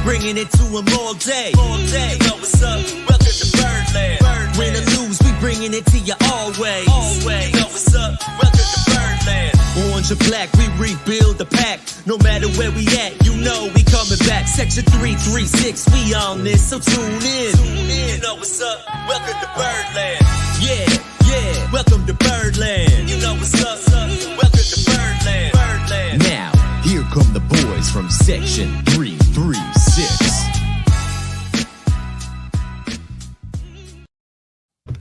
bringing it to them all day. You know what's up? Welcome to Birdland. Win or lose, we bringing it to you always. You know what's up? Welcome to Birdland. Orange or black, we rebuild the pack. No matter where we at, you know we coming back. Section 336, we on this, so tune in. You know what's up? Welcome to Birdland. Yeah, welcome to Birdland. You know what's up? Welcome to Birdland. Now, here come the boys from Section 336.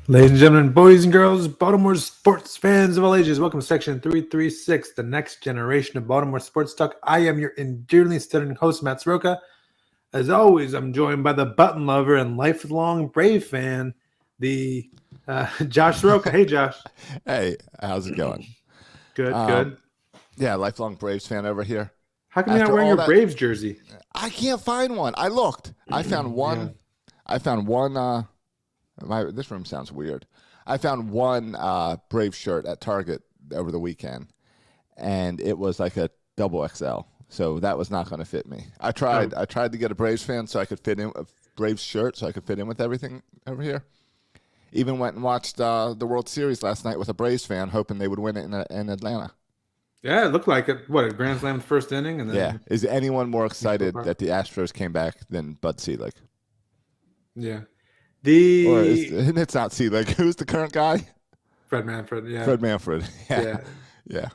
Ladies and gentlemen, boys and girls, Baltimore sports fans of all ages, welcome to Section 336, the next generation of Baltimore sports talk. I am your endearingly stuttering host, Matt Soroka. As always, I'm joined by the button lover and lifelong Brave fan, the Josh Soroka. Hey, Josh. Hey, how's it going? Good. Yeah, lifelong Braves fan over here. How come you're not wearing your Braves jersey? I can't find one. I looked. I found one. Yeah. I found one. This room sounds weird. I found one Brave shirt at Target over the weekend, and it was like a double XL. So that was not going to fit me. I tried. I tried to get a Braves fan so I could fit in a Braves shirt so I could fit in with everything over here. Even went and watched the World Series last night with a Braves fan, hoping they would win it in Atlanta. Yeah, it looked like it. What, a grand slam first inning? And then yeah. Is anyone more excited that the Astros came back than Bud Selig? Yeah. It's not Selig. Who's the current guy? Fred Manfred. Yeah. Fred Manfred. Yeah.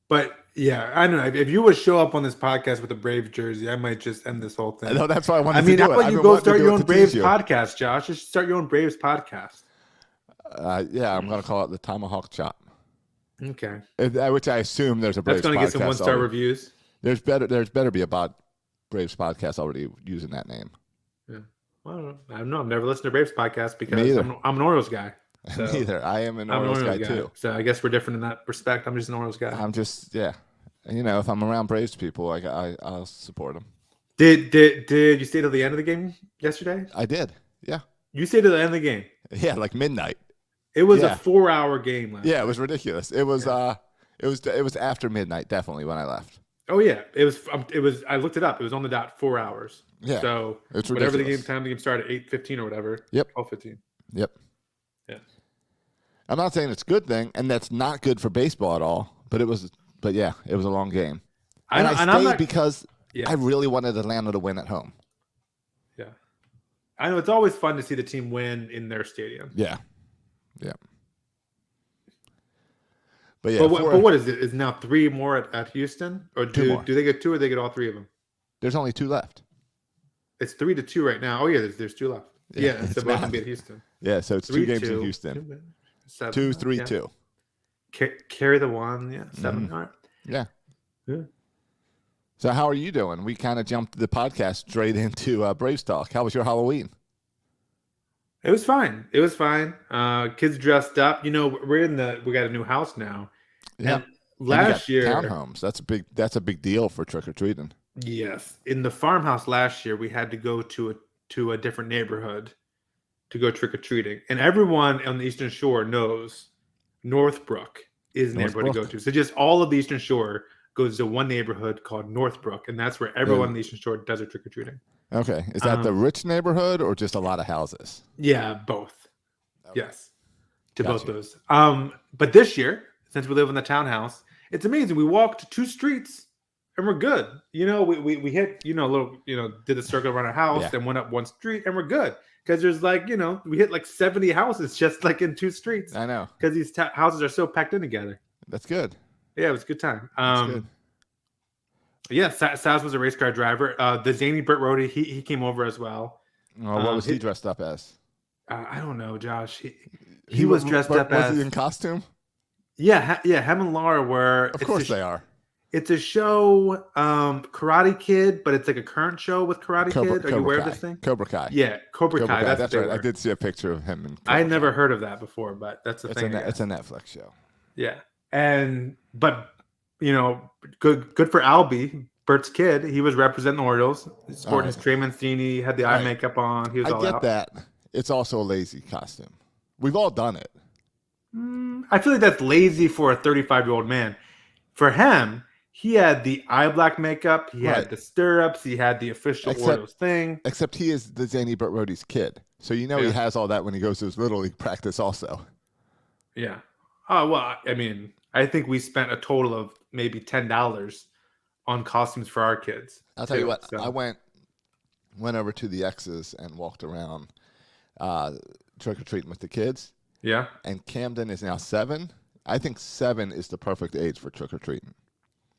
But yeah, I don't know. If you would show up on this podcast with a Braves jersey, I might just end this whole thing. No, that's why I wanted to do it. How about you go start your own Braves podcast, Josh? You should start your own Braves podcast. Yeah, I'm going to call it the Tomahawk Chop. Okay. Which I assume there's a Braves podcast. That's going to get some 1-star reviews. There's better be a Braves podcast already using that name. Yeah. Well, I don't know. I've never listened to Braves podcast because I'm an Orioles guy. So Neither. I am an Orioles guy too. So I guess we're different in that respect. I'm just an Orioles guy. I'm just, yeah. You know, if I'm around Braves people, I'll support them. Did you stay till the end of the game yesterday? I did. Yeah. You stayed till the end of the game? Yeah, like midnight. It was a 4-hour game last night. It was ridiculous. It was it was after midnight definitely when I left. Oh yeah, it was. I looked it up. It was on the dot 4 hours. Yeah. So it's whatever ridiculous. the game started, 8:15 or whatever. Yep. 12:15. Yep. Yeah. I'm not saying it's a good thing, and that's not good for baseball at all. But it was a long game. And I stayed because I really wanted Atlanta to win at home. Yeah. I know it's always fun to see the team win in their stadium. Yeah. Yeah. But what is it? Is now 3 more at Houston? Or do they get 2 or they get all 3 of them? There's only 2 left. It's 3-2 right now. Oh yeah, there's 2 left. Yeah, it's about to be at Houston. Yeah, so it's 2 games in Houston. 2, 3, 2. Carry the 1, 7. Mm-hmm. All right. Yeah. So how are you doing? We kind of jumped the podcast straight into Braves talk. How was your Halloween? It was fine. Kids dressed up. You know, we got a new house now. Yeah. And last year, townhomes. That's a big deal for trick or treating. Yes. In the farmhouse last year, we had to go to a different neighborhood to go trick or treating, and everyone on the Eastern Shore knows Northbrook is the neighborhood to go to. So just all of the Eastern Shore goes to one neighborhood called Northbrook, and that's where everyone on the Eastern Shore does their trick or treating. Okay. Is that the rich neighborhood or just a lot of houses? Yeah, both. Okay. Yes. To both those. But this year, since we live in the townhouse, it's amazing. We walked 2 streets and we're good. You know, we hit, a little, did the circle around our house and went up 1 street and we're good. Because there's we hit like 70 houses just like in 2 streets. I know. Because these houses are so packed in together. That's good. Yeah, it was a good time. That's good. Yeah, Saz was a race car driver. The zany Burt Rohde, he came over as well. Oh, what was he dressed up as? I don't know, Josh. He was dressed up as... Was he in costume? Yeah, him and Laura were... Of course they are. It's a show, Karate Kid, but it's like a current show with Karate Kid. Are you aware of this thing? Cobra Kai. Yeah, Cobra Kai. That's right. I did see a picture of him. I had never heard of that before, but that's the thing. It's a Netflix show. Yeah, but good for Albie, Bert's kid. He was representing the Orioles, sporting his Trey Mancini, had the eye makeup on. He was all out. I get that. It's also a lazy costume. We've all done it. I feel like that's lazy for a 35-year-old man. For him, he had the eye black makeup, he Right. had the stirrups, he had the official Orioles thing. Except he is the Zany Burt Rody's kid. So you know he has all that when he goes to his Little League practice also. Yeah. Oh, well, I mean, I think we spent a total of maybe $10 on costumes for our kids. I'll tell you what, I went over to the X's and walked around trick-or-treating with the kids. Yeah. And Camden is now 7. I think 7 is the perfect age for trick-or-treating.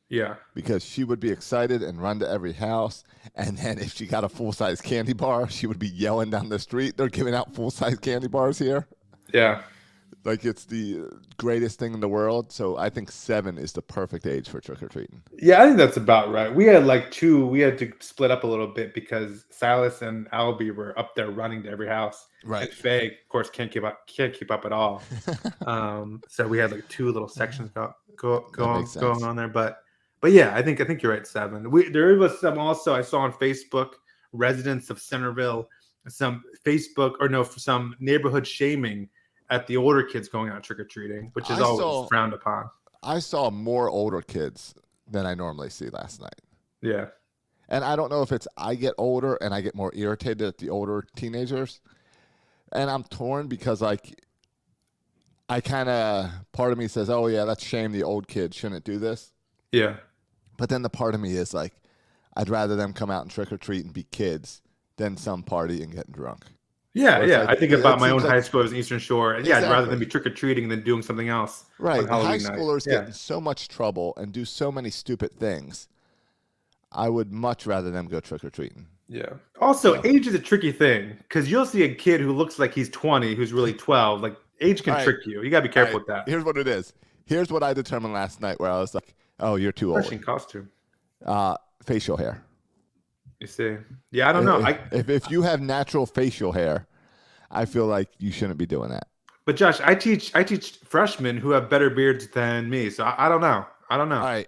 Yeah. Because she would be excited and run to every house. And then if she got a full-size candy bar, she would be yelling down the street. They're giving out full-size candy bars here. Yeah. Like it's the greatest thing in the world. So I think 7 is the perfect age for trick-or-treating. Yeah, I think that's about right. We had we had to split up a little bit because Silas and Albie were up there running to every house. Right. And Faye, of course, can't keep up at all. So we had like 2 little sections going on there. But yeah, I think you're right, 7. There was some also I saw on Facebook, residents of Centerville, some neighborhood shaming at the older kids going out trick-or-treating, which is always frowned upon. I saw more older kids than I normally see last night. Yeah. And I don't know if it's I get older and I get more irritated at the older teenagers. And I'm torn because, like, I kind of, part of me says, oh, yeah, that's a shame the old kids shouldn't do this. Yeah. But then the part of me is like, I'd rather them come out and trick-or-treat and be kids than some party and getting drunk. Yeah, yeah. Like, I think about my own high school as Eastern Shore. And exactly. I'd rather than be trick-or-treating than doing something else. Right. High night. schoolers get in so much trouble and do so many stupid things. I would much rather them go trick-or-treating. Yeah. Also, age is a tricky thing because you'll see a kid who looks like he's 20 who's really 12. Like, age can trick you. You got to be careful with that. Here's what it is. Here's what I determined last night where I was like, oh, you're too old. Costume. Facial hair. You see? Yeah, I don't know. If you have natural facial hair, I feel like you shouldn't be doing that. But Josh, I teach freshmen who have better beards than me, so I don't know. All right.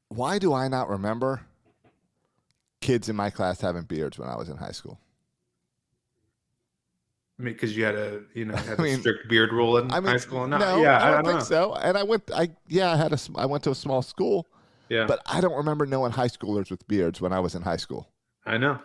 Why do I not remember kids in my class having beards when I was in high school? I mean, because you had a strict beard rule in high school. No, I don't think so. And I went to a small school. Yeah. But I don't remember knowing high schoolers with beards when I was in high school. I know.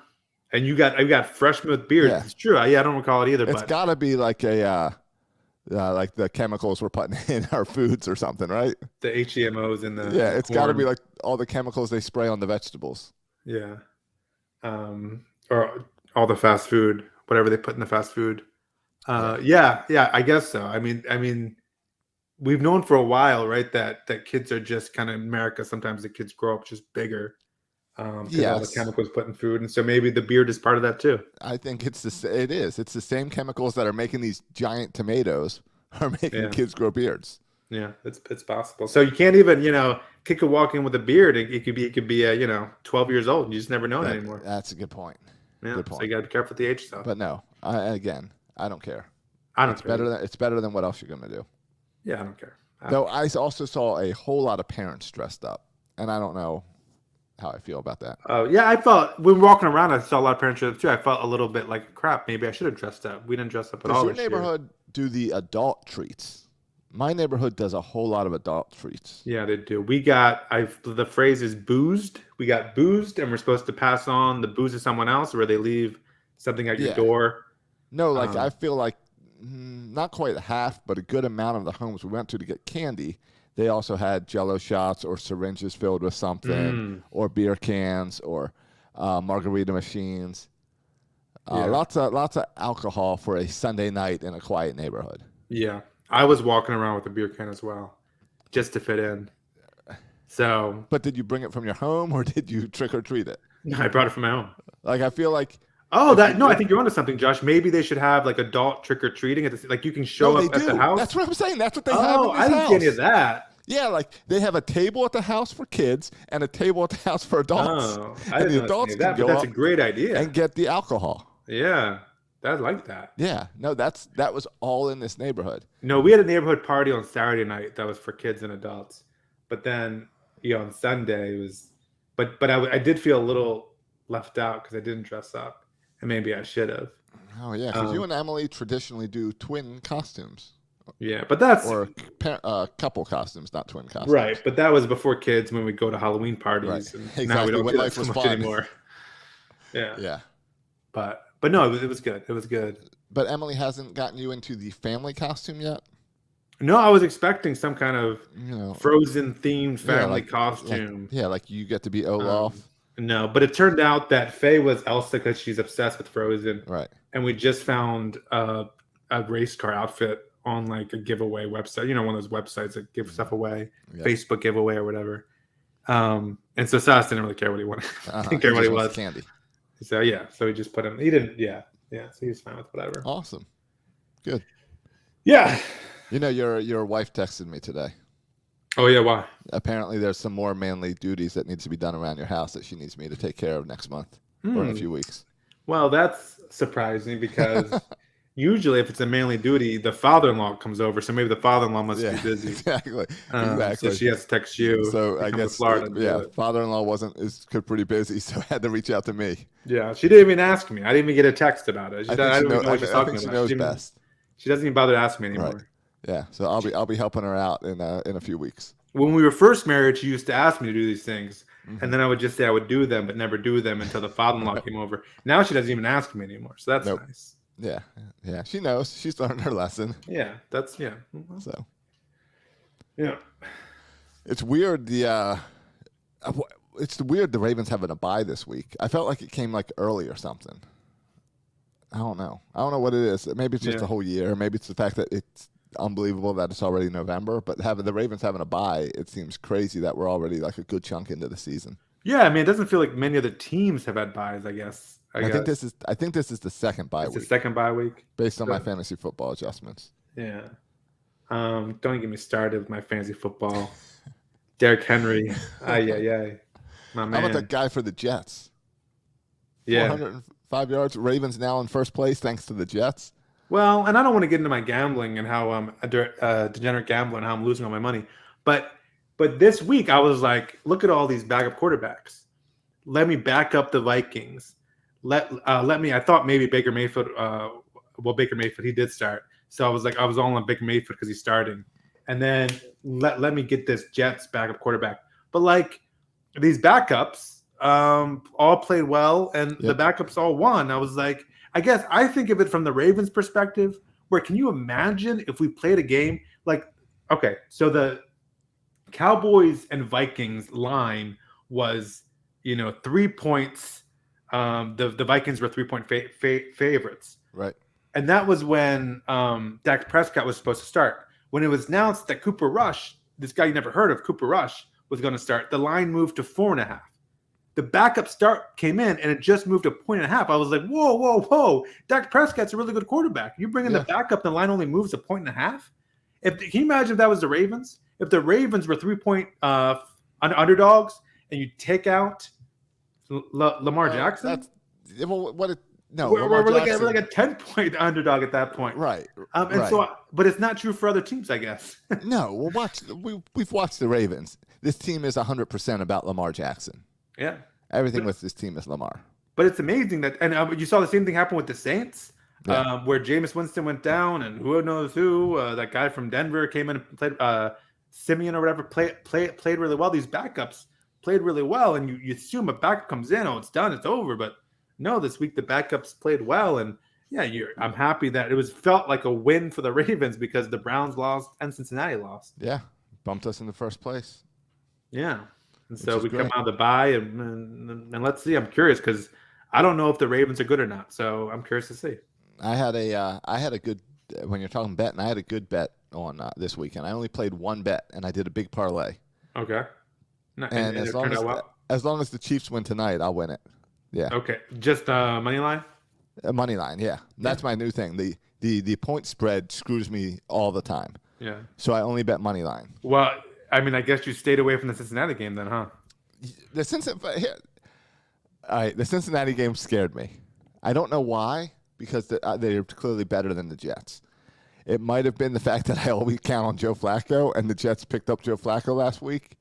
And you got freshmen with beards. Yeah. It's true. I don't recall it either. It's got to be like like the chemicals we're putting in our foods or something, right? The HMOs in the it's got to be like all the chemicals they spray on the vegetables. Yeah. Or all the fast food, whatever they put in the fast food. Yeah, I guess so. I mean, we've known for a while, right, that kids are just kind of in America. Sometimes the kids grow up just bigger. Because all the chemicals put in food, and so maybe the beard is part of that too. I think it is. It's the same chemicals that are making these giant tomatoes are making kids grow beards. Yeah, it's possible. So you can't even kick a walk in with a beard. It could be 12 years old. You just never know that anymore. That's a good point. Yeah, good point. So you got to be careful with the age stuff. But no, I don't care. It's better than what else you're gonna do. Yeah, I don't care. Though I also saw a whole lot of parents dressed up, and I don't know how I feel about that. Yeah, I felt when walking around, I saw a lot of parents dressed up too. I felt a little bit like crap. Maybe I should have dressed up. We didn't dress up at all. Does your neighborhood do the adult treats? My neighborhood does a whole lot of adult treats. Yeah, they do. We got the phrase is boozed. We got boozed, and we're supposed to pass on the booze to someone else, or they leave something at your door. No, I feel like not quite half, but a good amount of the homes we went to get candy. They also had Jell-O shots or syringes filled with something, or beer cans, or margarita machines. Lots of alcohol for a Sunday night in a quiet neighborhood. Yeah, I was walking around with a beer can as well, just to fit in. So, but did you bring it from your home or did you trick or treat it? No, I brought it from my home. Like I feel like. I think you're onto something, Josh. Maybe they should have like adult trick or treating like you can show up at the house. That's what I'm saying. That's what they have. Oh, I didn't see any of that. Yeah, like they have a table at the house for kids and a table at the house for adults. Oh, I didn't know adults that, but that's a great idea. And get the alcohol. Yeah, I like that. Yeah, no, that was all in this neighborhood. No, we had a neighborhood party on Saturday night that was for kids and adults, but then on Sunday it was. But I did feel a little left out because I didn't dress up. And maybe I should have. Oh, yeah, because you and Emily traditionally do twin costumes Yeah, but that's or couple costumes, not twin costumes. right. But that was before kids when we go to Halloween parties, Right. and Exactly. now we don't When do that life so was much fun. anymore. Yeah. Yeah. But no, it was good. It was good. But Emily hasn't gotten you into the family costume yet? No, I was expecting some kind of Frozen themed family like, costume. Like you get to be Olaf. No, but it turned out that Faye was Elsa because she's obsessed with Frozen. Right. And we just found a race car outfit on like a giveaway website. One of those websites that give stuff away, Facebook giveaway or whatever. And so Sass didn't really care what he wanted. Didn't care what he was. Candy. So yeah, so he just put him. He didn't. Yeah. So he was fine with whatever. Awesome. Good. Yeah. Your wife texted me today. Oh yeah, why? Apparently, there's some more manly duties that needs to be done around your house that she needs me to take care of next month or in a few weeks. Well, that's surprising because usually, if it's a manly duty, the father-in-law comes over. So maybe the father-in-law must be busy. Exactly. So she has to text you. So I guess Florida. Father-in-law is pretty busy, so had to reach out to me. Yeah, she didn't even ask me. I didn't even get a text about it. I think she knows best. She doesn't even bother to ask me anymore. Right. Yeah, so I'll be helping her out in a few weeks. When we were first married, she used to ask me to do these things, and then I would just say I would do them, but never do them until the father-in-law came over. Now she doesn't even ask me anymore, so that's nice. Yeah, she knows. She's learned her lesson. Yeah, that's So, yeah, it's weird. It's weird the Ravens having a bye this week. I felt like it came like early or something. I don't know what it is. Maybe it's just the whole year. Maybe it's the fact that it's unbelievable that it's already November. But the Ravens having a bye, it seems crazy that we're already like a good chunk into the season. Yeah, I mean, it doesn't feel like many other teams have had byes. I guess. I think this is the second bye week. The second bye week, based on my fantasy football adjustments. Yeah. Don't get me started with my fantasy football. Derrick Henry. My man. How about that guy for the Jets? Yeah. 405 yards. Ravens now in first place thanks to the Jets. Well, and I don't want to get into my gambling and how degenerate gambling and how I'm losing all my money. But this week I was like, look at all these backup quarterbacks. Let me back up the Vikings. Let me. I thought maybe Baker Mayfield. Baker Mayfield, he did start. So I was all on Baker Mayfield because he's starting. And then let me get this Jets backup quarterback. But like these backups all played well, and the backups all won. I was like, I guess I think of it from the Ravens' perspective, where can you imagine if we played a game like, okay, so the Cowboys and Vikings line was, 3 points. The Vikings were 3-point favorites. Right. And that was when Dak Prescott was supposed to start. When it was announced that Cooper Rush, this guy you never heard of, Cooper Rush, was going to start, the line moved to 4.5. The backup start came in, and it just moved to 1.5. I was like, whoa. Dak Prescott's a really good quarterback. You bring in the backup, the line only moves to 1.5? Can you imagine if that was the Ravens? If the Ravens were 3-point underdogs, and you take out Lamar Jackson? We're like a 10-point underdog at that point. Right. But it's not true for other teams, I guess. No, we've watched the Ravens. This team is 100% about Lamar Jackson. Yeah. Everything with this team is Lamar. But it's amazing that, and you saw the same thing happen with the Saints, where Jameis Winston went down, and who knows who, that guy from Denver came in and played, Simeon or whatever, played really well. These backups played really well, and you assume a backup comes in, it's done, it's over. But no, this week the backups played well, and I'm happy that it felt like a win for the Ravens because the Browns lost and Cincinnati lost. Yeah, bumped us in the first place. Yeah. And so we come out of the bye, and let's see. I'm curious because I don't know if the Ravens are good or not. So I'm curious to see. I had a good, when you're talking betting, I had a good bet on this weekend. I only played one bet, and I did a big parlay. Okay. And as long as the Chiefs win tonight, I'll win it. Yeah. Okay. Just money line? Money line, yeah. That's my new thing. The point spread screws me all the time. Yeah. So I only bet money line. Well, I mean, I guess you stayed away from the Cincinnati game then, huh? The Cincinnati game scared me. I don't know why, because they're clearly better than the Jets. It might have been the fact that I always count on Joe Flacco, and the Jets picked up Joe Flacco last week.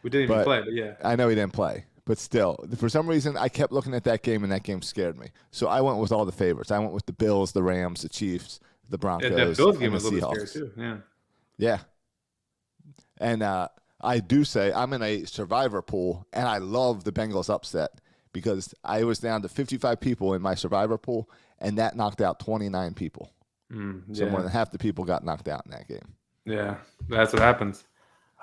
We didn't even play, but yeah. I know he didn't play. But still, for some reason, I kept looking at that game, and that game scared me. So I went with all the favorites. I went with the Bills, the Rams, the Chiefs. the Broncos, that Bills game and the was a little bit Seahawks. scary too. Yeah. Yeah. And I do say I'm in a survivor pool, and I love the Bengals upset because I was down to 55 people in my survivor pool, and that knocked out 29 people. So more than half the people got knocked out in that game. Yeah, that's what happens.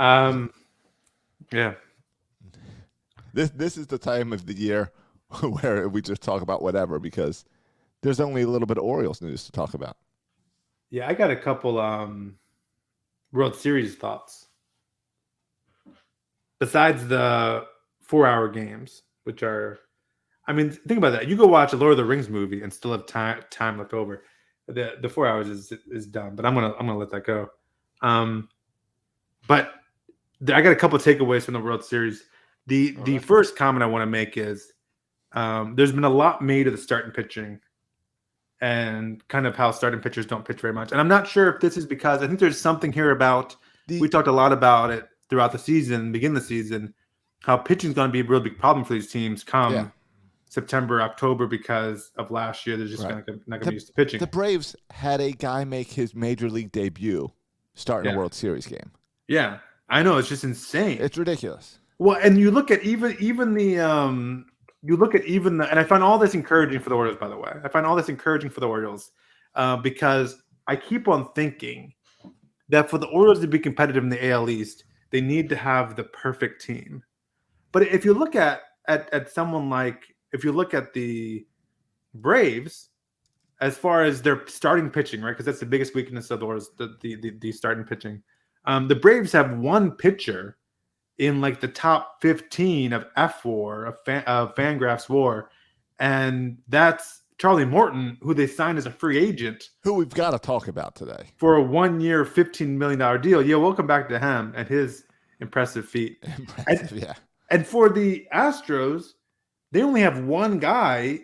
Yeah. This is the time of the year where we just talk about whatever because there's only a little bit of Orioles news to talk about. Yeah, I got a couple World Series thoughts. Besides the 4-hour games, which are, I mean, think about that. You go watch a Lord of the Rings movie and still have time left over. The 4 hours is done, but I'm gonna let that go. But I got a couple of takeaways from the World Series. The first comment I want to make is there's been a lot made of the starting pitching and kind of how starting pitchers don't pitch very much. And I'm not sure if this is because I think there's something here about we talked a lot about it throughout the season, begin the season, how pitching is going to be a real big problem for these teams come September, October because of last year. They're just not going to be used to pitching. The Braves had a guy make his major league debut starting a World Series game. Yeah, I know. It's just insane. It's ridiculous. Well, and you look at even the and I find all this encouraging for the Orioles, by the way. I find all this encouraging for the Orioles because I keep on thinking that for the Orioles to be competitive in the AL East, they need to have the perfect team. But if you look at someone like, if you look at the Braves, as far as their starting pitching, right? Because that's the biggest weakness of the Orioles, the starting pitching. The Braves have one pitcher in like the top 15 of F4 of Fangraphs WAR, and that's Charlie Morton, who they signed as a free agent, who we've got to talk about today for a 1-year, $15 million deal. Yeah, we'll come back to him and his impressive feat. And for the Astros, they only have one guy,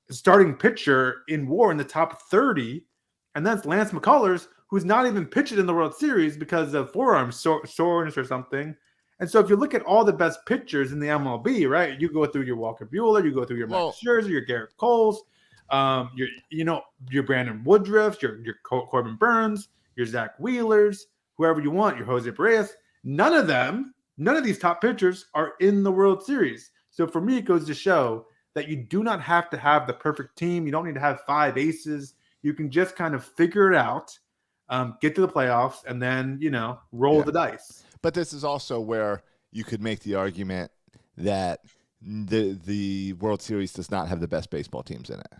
starting pitcher in WAR in the top 30, and that's Lance McCullers, who's not even pitched in the World Series because of forearm soreness or something. And so if you look at all the best pitchers in the MLB, right, you go through your Walker Buehler, you go through your Max Scherzer, your Garrett Coles, your Brandon Woodruff, your Corbin Burns, your Zach Wheelers, whoever you want, your Jose Perez. None of these top pitchers are in the World Series. So for me, it goes to show that you do not have to have the perfect team. You don't need to have 5 aces. You can just kind of figure it out, get to the playoffs, and then, roll the dice. But this is also where you could make the argument that the World Series does not have the best baseball teams in it.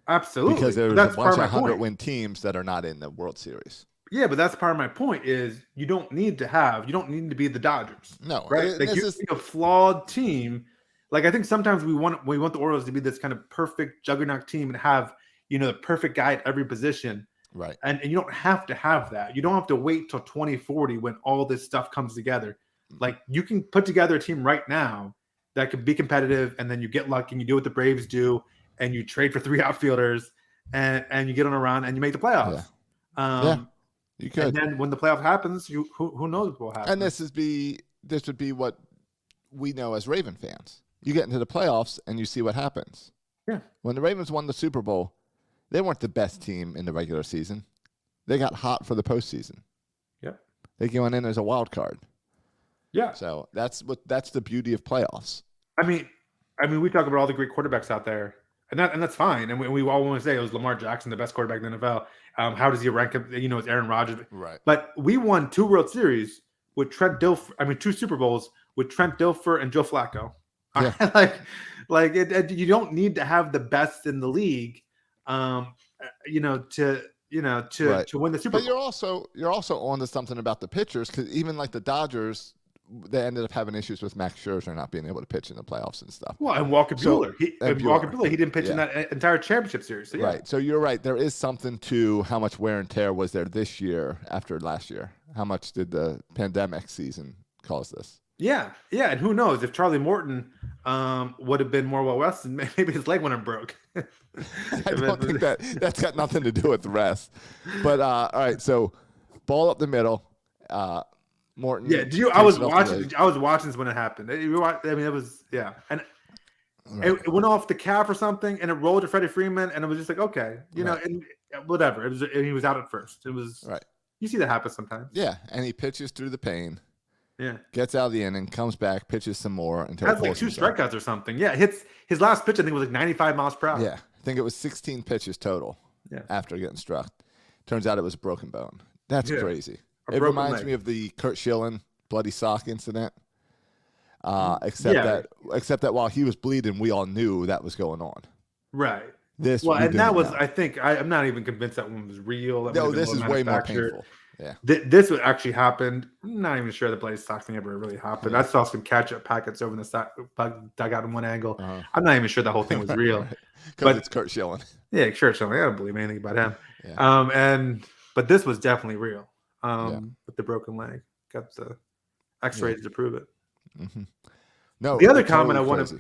Absolutely. Because there's a bunch of 100-win teams that are not in the World Series. Yeah, but that's part of my point is you don't need to be the Dodgers. No. Right? Like you a flawed team. Like I think sometimes we want the Orioles to be this kind of perfect juggernaut team and have, the perfect guy at every position. Right. And you don't have to have that. You don't have to wait till 2040 when all this stuff comes together. Like you can put together a team right now that could be competitive, and then you get lucky and you do what the Braves do and you trade for 3 outfielders and you get on a run and you make the playoffs. You could. And then when the playoff happens, who knows what will happen. And this would be what we know as Raven fans. You get into the playoffs and you see what happens. Yeah. When the Ravens won the Super Bowl, they weren't the best team in the regular season. They got hot for the postseason. Yep. They went in as a wild card. Yeah. So that's the beauty of playoffs. I mean, we talk about all the great quarterbacks out there, and that's fine. And we all want to say it was Lamar Jackson, the best quarterback in the NFL. How does he rank up? It's Aaron Rodgers. Right. But we won 2 World Series with Trent Dilfer. 2 Super Bowls with Trent Dilfer and Joe Flacco. Yeah. You don't need to have the best in the league, to win the Super Bowl. But you're also on to something about the pitchers, because even like the Dodgers, they ended up having issues with Max Scherzer not being able to pitch in the playoffs and stuff. Well, and Walker Buehler. He didn't pitch in that entire championship series. So Right. So you're right. There is something to how much wear and tear was there this year after last year. How much did the pandemic season cause this? Yeah. And who knows if Charlie Morton would have been more well-rested, maybe his leg wouldn't have broke. I don't think that's got nothing to do with the rest. But all right, so ball up the middle. Morton. Yeah, I was watching this when it happened. It was and it went off the calf or something, and it rolled to Freddie Freeman, and it was just like, okay, and whatever. And he was out at first. It was Right. You see that happen sometimes. Yeah, and he pitches through the pain. Yeah. Gets out of the inning, comes back, pitches some more until Has like 2 strikeouts or something. Yeah, hits his last pitch. I think was like 95 miles per hour. Yeah, I think it was 16 pitches total. Yeah. After getting struck, turns out it was a broken bone. That's crazy. It broken reminds leg. me of the Kurt Schilling bloody sock incident. Except that while he was bleeding, we all knew that was going on. Right. This and that was, know. I think, I'm not even convinced that one was real. No, this is way more painful. Yeah. This actually happened. I'm not even sure the bloody sock thing ever really happened. I saw some catch-up packets over in the dugout in one angle. I'm not even sure the whole thing was real. Because it's Kurt Schilling. Yeah, sure. So I don't believe anything about him. Yeah. But this was definitely real. With the broken leg, got the X-rays to prove it. Mm-hmm. No, the other comment I want to.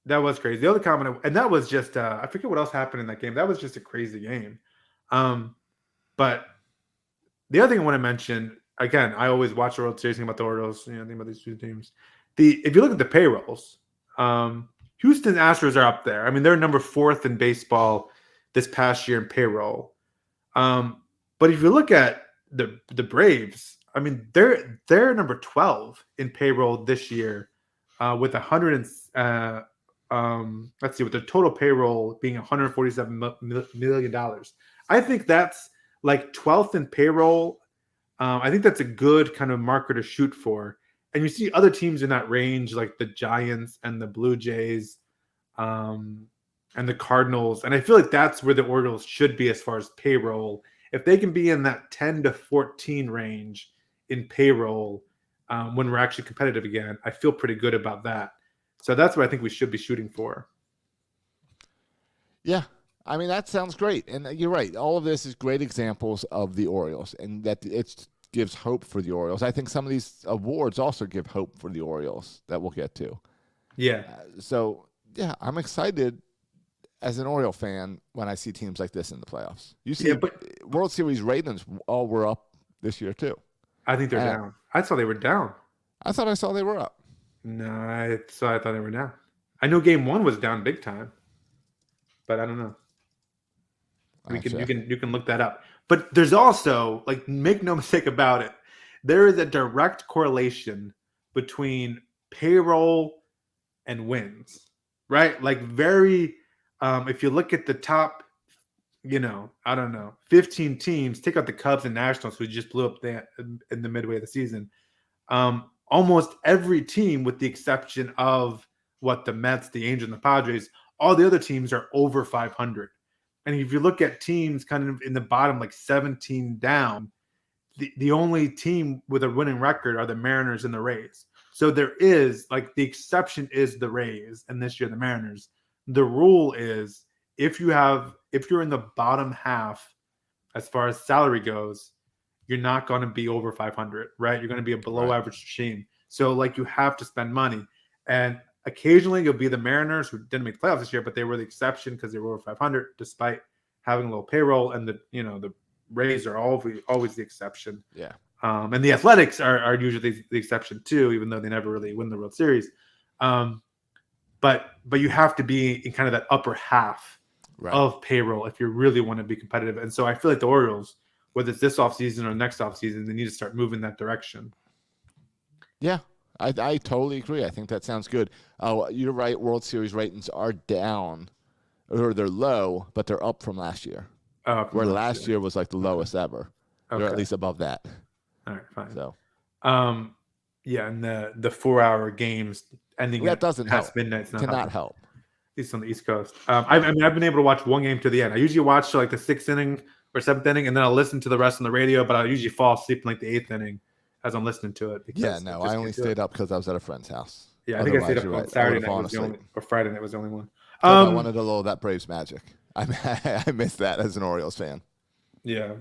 That was crazy. The other comment, and that was just I forget what else happened in that game. That was just a crazy game. But the other thing I want to mention, again, I always watch the World Series, think about the Orioles, think about these two teams. If you look at the payrolls, Houston Astros are up there. I mean, they're number 4th in baseball this past year in payroll. But if you look at the Braves, I mean, they're number 12 in payroll this year, with with their total payroll being $147 million. I think that's like 12th in payroll. I think that's a good kind of marker to shoot for. And you see other teams in that range, like the Giants and the Blue Jays, and the Cardinals. And I feel like that's where the Orioles should be as far as payroll. If they can be in that 10 to 14 range in payroll when we're actually competitive again, I feel pretty good about that. So that's what I think we should be shooting for. Yeah. I mean, that sounds great. And you're right. All of this is great examples of the Orioles, and that it gives hope for the Orioles. I think some of these awards also give hope for the Orioles that we'll get to. Yeah. I'm excited as an Oriole fan when I see teams like this in the playoffs. You see, World Series ratings all were up this year too. I think they're down. I saw they were down. I thought I saw they were up. No, I thought they were down. I know Game 1 was down big time, but I don't know. You can look that up. But there's also, like, make no mistake about it, there is a direct correlation between payroll and wins, right? Like, if you look at the top, 15 teams, take out the Cubs and Nationals, who just blew up in the midway of the season. Almost every team, with the exception of the Mets, the Angels, and the Padres, all the other teams are over 500. And if you look at teams kind of in the bottom, like 17 down, the only team with a winning record are the Mariners and the Rays. So there is, like, the exception is the Rays, and this year the Mariners. The rule is if you're in the bottom half as far as salary goes, you're not going to be over 500, right? You're going to be a below average team. So, like, you have to spend money. And occasionally you'll be the Mariners, who didn't make the playoffs this year, but they were the exception because they were over 500 despite having a low payroll. And the Rays are always the exception. Yeah. And the Athletics are usually the exception too, even though they never really win the World Series. But you have to be in kind of that upper half of payroll if you really want to be competitive. And so I feel like the Orioles, whether it's this offseason or next offseason, they need to start moving that direction. Yeah, I totally agree. I think that sounds good. You're right. World Series ratings are down, or they're low, but they're up from last year. Where last year was like the lowest ever. They're at least above that. All right, fine. So, and the 4-hour games ending that doesn't past help. midnight Cannot help. At least on the East Coast. I've been able to watch one game to the end. I usually watch like the 6th inning or 7th inning, and then I'll listen to the rest on the radio. But I'll usually fall asleep in like the 8th inning as I'm listening to it. I only stayed up because I was at a friend's house. Yeah, I think I stayed up on Saturday night or Friday night was the only one. I wanted a little of that Braves magic. I missed that as an Orioles fan. Yeah.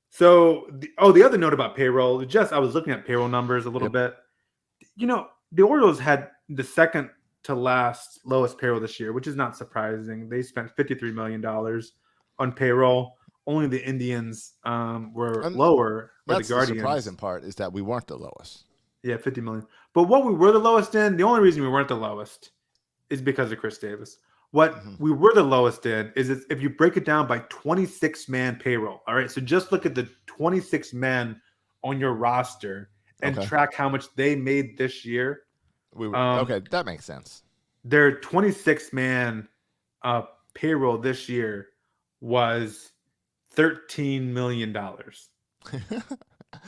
So the other note about payroll, I was looking at payroll numbers a little bit. The Orioles had the second to last lowest payroll this year, which is not surprising. They spent $53 million on payroll. Only the Indians were lower. That's the Guardians. The surprising part is that we weren't the lowest. Yeah, $50 million. But what we were the lowest in, the only reason we weren't the lowest is because of Chris Davis. What we were the lowest in is if you break it down by 26-man payroll. All right, so just look at the 26 men on your roster and track how much they made this year. Okay, that makes sense. Their 26-man payroll this year was $13 million,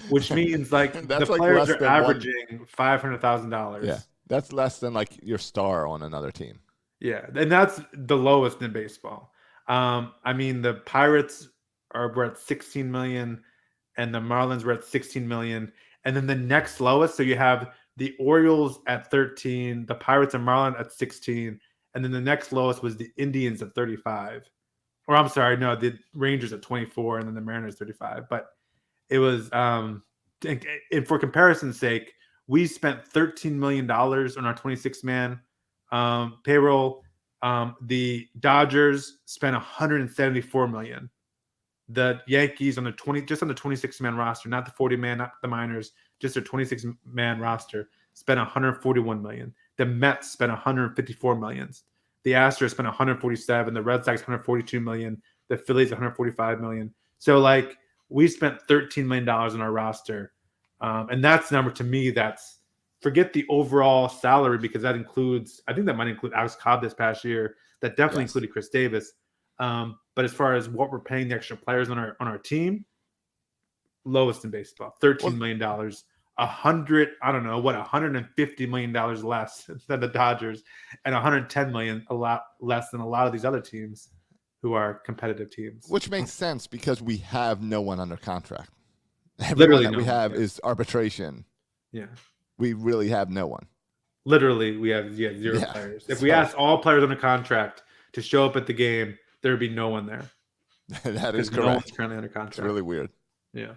which means like the players are averaging $500,000. Yeah, that's less than like your star on another team. Yeah, and that's the lowest in baseball. I mean, the Pirates were at 16 million, and the Marlins were at 16 million, and then the next lowest. So you have the Orioles at 13, the Pirates and Marlins at 16, and then the next lowest was the Indians at 35. Or I'm sorry, no, the Rangers at 24, and then the Mariners 35. But it was, and for comparison's sake, we spent $13 million on our 26-man payroll. The Dodgers spent $174 million. The Yankees on the 26-man roster, not the 40-man, not the minors, just their 26-man roster, spent $141 million. The Mets spent $154 million. The Astros spent $147. The Red Sox $142 million. The Phillies $145 million. So like we spent $13 million on our roster, and that's the number to me. That's forget the overall salary because that includes. I think that might include Alex Cobb this past year. That definitely included Chris Davis. But as far as what we're paying the extra players on our team, lowest in baseball, $13 million. $150 million less than the Dodgers, and $110 million, a lot less than a lot of these other teams who are competitive teams. Which makes sense because we have no one under contract. Literally, that we have is arbitration. Yeah, we really have no one. Literally, we have zero players. If we asked all players under contract to show up at the game, there would be no one there. That is correct. No one's currently under contract. It's really weird. Yeah.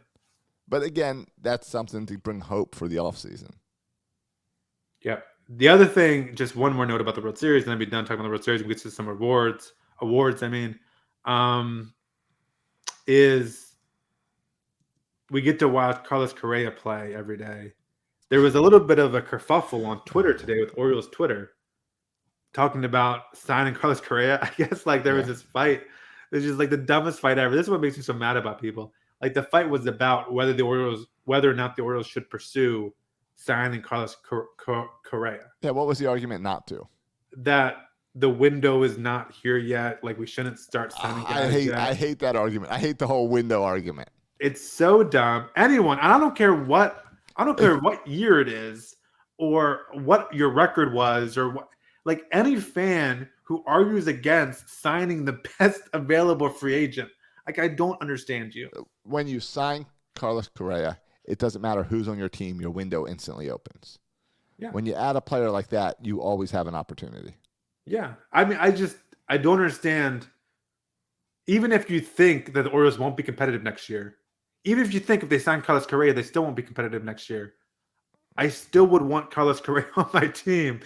But again, that's something to bring hope for the offseason. Yep. The other thing, just one more note about the World Series, and then I'll be done talking about the World Series. We get to some awards, is we get to watch Carlos Correa play every day. There was a little bit of a kerfuffle on Twitter today with Orioles Twitter talking about signing Carlos Correa. I guess like there was this fight. It's just like the dumbest fight ever. This is what makes me so mad about people. Like the fight was about whether or not the Orioles should pursue signing Carlos Correa. Yeah, what was the argument not to? That the window is not here yet. Like we shouldn't start signing guys yet. I hate that argument. I hate the whole window argument. It's so dumb. Anyone, and I don't care what year it is or what your record was or what. Like any fan who argues against signing the best available free agent. Like, I don't understand you. When you sign Carlos Correa, it doesn't matter who's on your team. Your window instantly opens. Yeah. When you add a player like that, you always have an opportunity. Yeah. I mean, I don't understand. Even if you think that the Orioles won't be competitive next year, even if you think if they sign Carlos Correa, they still won't be competitive next year, I still would want Carlos Correa on my team,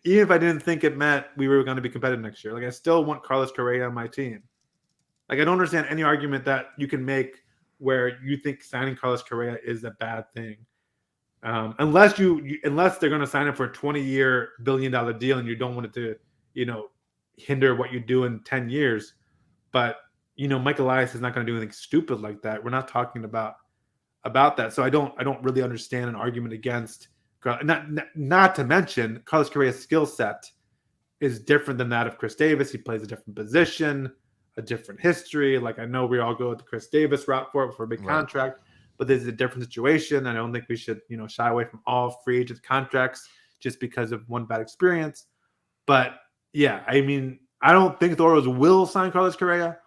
even if I didn't think it meant we were going to be competitive next year. Like, I still want Carlos Correa on my team. Like, I don't understand any argument that you can make where you think signing Carlos Correa is a bad thing. Unless they're going to sign him for a 20-year billion-dollar deal and you don't want it to, hinder what you do in 10 years. But, Mike Elias is not going to do anything stupid like that. We're not talking about that. So I don't really understand an argument against, not to mention Carlos Correa's skill set is different than that of Chris Davis. He plays a different position, a different history. Like, I know we all go with the Chris Davis route for a big contract, but this is a different situation. I don't think we should, shy away from all free agent contracts just because of one bad experience. But yeah, I mean, I don't think the Orioles will sign Carlos Correa,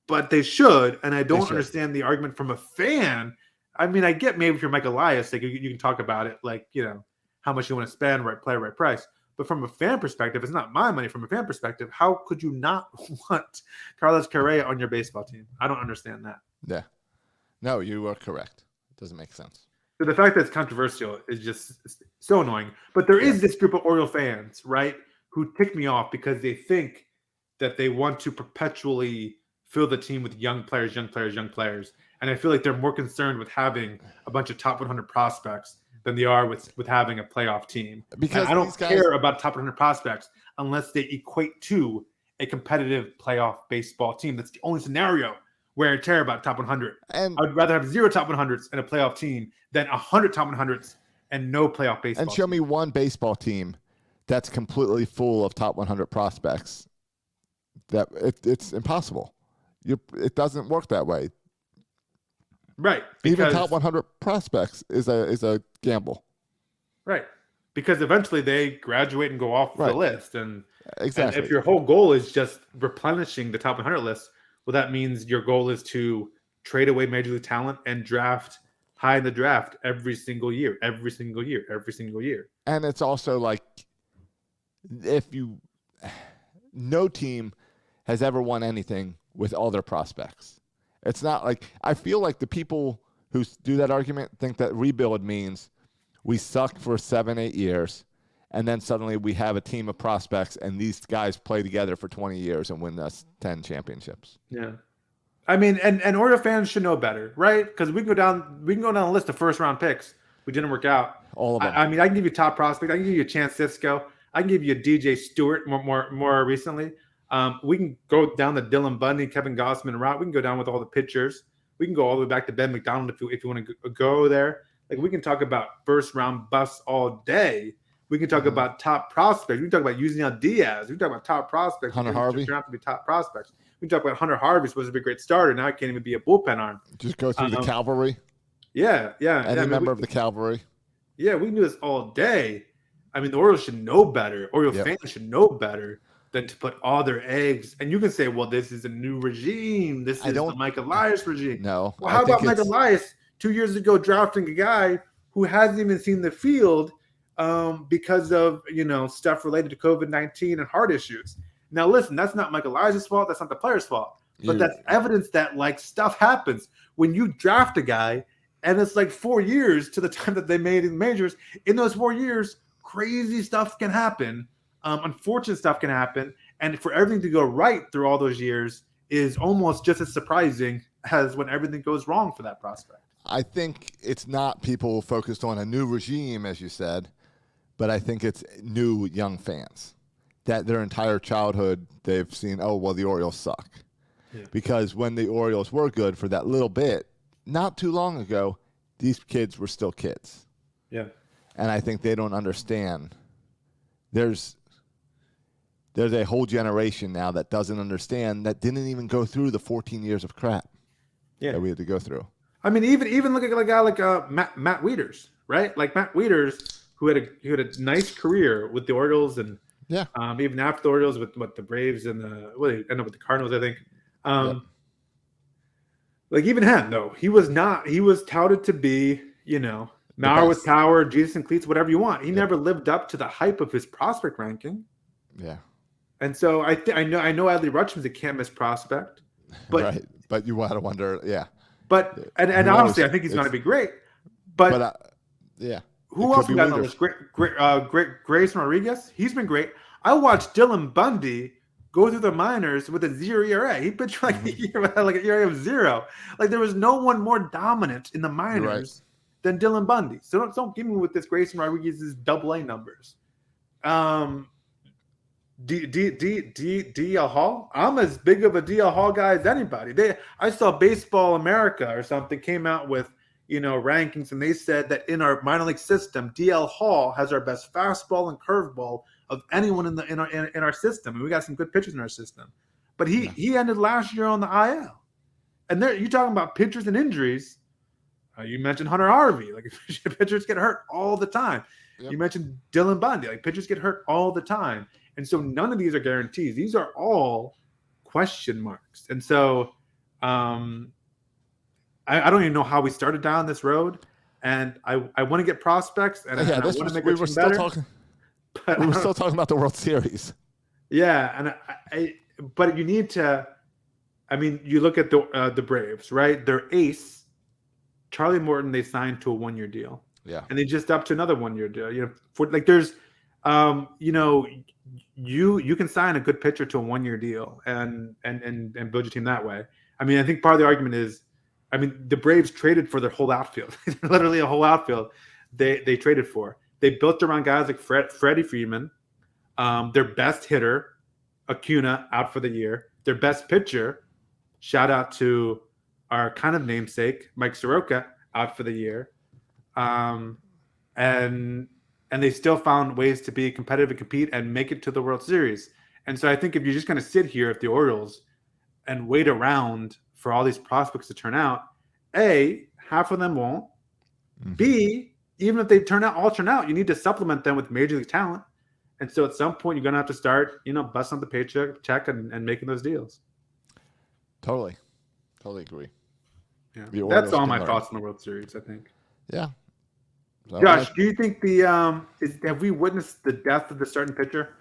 but they should. And I don't understand the argument from a fan. I mean, I get maybe if you're Mike Elias, like you can talk about it, like, how much you want to spend, right player, right price. But from a fan perspective, it's not my money. From a fan perspective, how could you not want Carlos Correa on your baseball team? I don't understand that. Yeah. No, you are correct. It doesn't make sense. So the fact that it's controversial is just so annoying. But there is this group of Oriole fans, right, who tick me off because they think that they want to perpetually fill the team with young players. And I feel like they're more concerned with having a bunch of top 100 prospects than they are with having a playoff team. Because I don't care about top 100 prospects unless they equate to a competitive playoff baseball team. That's the only scenario where I care about top 100. And I would rather have 0 top 100s and a playoff team than 100 top 100s and no playoff baseball. And show team. me one baseball team that's completely full of top 100 prospects. It's impossible. It doesn't work that way. Right. Even top 100 prospects is a gamble. Right. Because eventually they graduate and go off the list. And exactly. And if your whole goal is just replenishing the top 100 list, well, that means your goal is to trade away major league talent and draft high in the draft every single year. And it's also like, no team has ever won anything with all their prospects. It's not like, I feel like the people who do that argument think that rebuild means we suck for 7-8 years, and then suddenly we have a team of prospects, and these guys play together for 20 years and win us 10 championships. Yeah. I mean, and Orioles fans should know better, right? Because we can go down a list of first-round picks who didn't work out. All of them. I mean, I can give you top prospect. I can give you a Chance Sisco. I can give you a DJ Stewart more recently. We can go down the Dylan Bundy, Kevin Gossman route. We can go down with all the pitchers. We can go all the way back to Ben McDonald if you want to go there. Like, we can talk about first-round busts all day. We can talk about top prospects. We can talk about Yusniel Diaz. We can talk about top prospects. Hunter Harvey. Turn out to be top prospects. We can talk about Hunter Harvey, supposed to be a great starter. Now he can't even be a bullpen arm. Just go through the cavalry. Yeah. Any member of the cavalry. Yeah, we can do this all day. I mean, the Orioles should know better. Orioles fans should know better than to put all their eggs. And you can say, well, this is a new regime. This is the Mike Elias regime. No. Well, how about Mike Elias 2 years ago drafting a guy who hasn't even seen the field because of, stuff related to COVID-19 and heart issues? Now, listen, that's not Mike Elias' fault. That's not the player's fault. But that's evidence that, stuff happens. When you draft a guy and it's 4 years to the time that they made in the majors, in those 4 years, crazy stuff can happen. Unfortunate stuff can happen. And for everything to go right through all those years is almost just as surprising as when everything goes wrong for that prospect. I think it's not people focused on a new regime, as you said, but I think it's new young fans that their entire childhood they've seen, the Orioles suck. Yeah. Because when the Orioles were good for that little bit, not too long ago, these kids were still kids. Yeah. And I think they don't understand. There's a whole generation now that doesn't understand, that didn't even go through the 14 years of crap that we had to go through. I mean, even look at a guy like Matt Wieters, right? Like Matt Wieters, who had a nice career with the Orioles, and even after the Orioles with the Braves and they ended up with the Cardinals, I think. Even him though, he was touted to be, Mauer with power, Jesus and cleats, whatever you want. He never lived up to the hype of his prospect ranking. Yeah. And so I know Adley Rutschman's a can't miss prospect, but right. But you want to wonder, But and honestly, I think he's going to be great. But who else we got on this? Grayson Rodriguez. He's been great. I watched Dylan Bundy go through the minors with a 0 ERA. He pitched an ERA of 0. There was no one more dominant in the minors than Dylan Bundy. So don't give me with this Grayson Rodriguez's AA numbers. DL Hall. I'm as big of a DL Hall guy as anybody. I saw Baseball America or something came out with rankings, and they said that in our minor league system, DL Hall has our best fastball and curveball of anyone in our system, and we got some good pitchers in our system. But he ended last year on the IL, and you're talking about pitchers and injuries. You mentioned Hunter Harvey. Pitchers get hurt all the time. Yep. You mentioned Dylan Bundy. Pitchers get hurt all the time. And so none of these are guarantees. These are all question marks. And so I don't even know how we started down this road. And I want to get prospects. And I want to make it better. We were still talking about the World Series. Yeah. And but you need to – you look at the Braves, right? Their ace, Charlie Morton, they signed to a 1-year deal. Yeah. And they just up to another 1-year deal. There's you can sign a good pitcher to a 1-year deal and build your team that way. I think part of the argument is, the Braves traded for their whole outfield, literally a whole outfield. They traded for. They built around guys like Freddie Freeman, their best hitter, Acuna out for the year. Their best pitcher, shout out to our kind of namesake, Mike Soroka, out for the year. And they still found ways to be competitive and compete and make it to the World Series. And so I think if you're just going to sit here at the Orioles and wait around for all these prospects to turn out, A, half of them won't. Mm-hmm. B, even if they all turn out, you need to supplement them with major league talent. And so at some point, you're going to have to start, busting the paycheck and making those deals. Totally agree. Yeah, that's all my thoughts on the World Series, I think. Yeah. So Josh, do you think have we witnessed the death of the starting pitcher?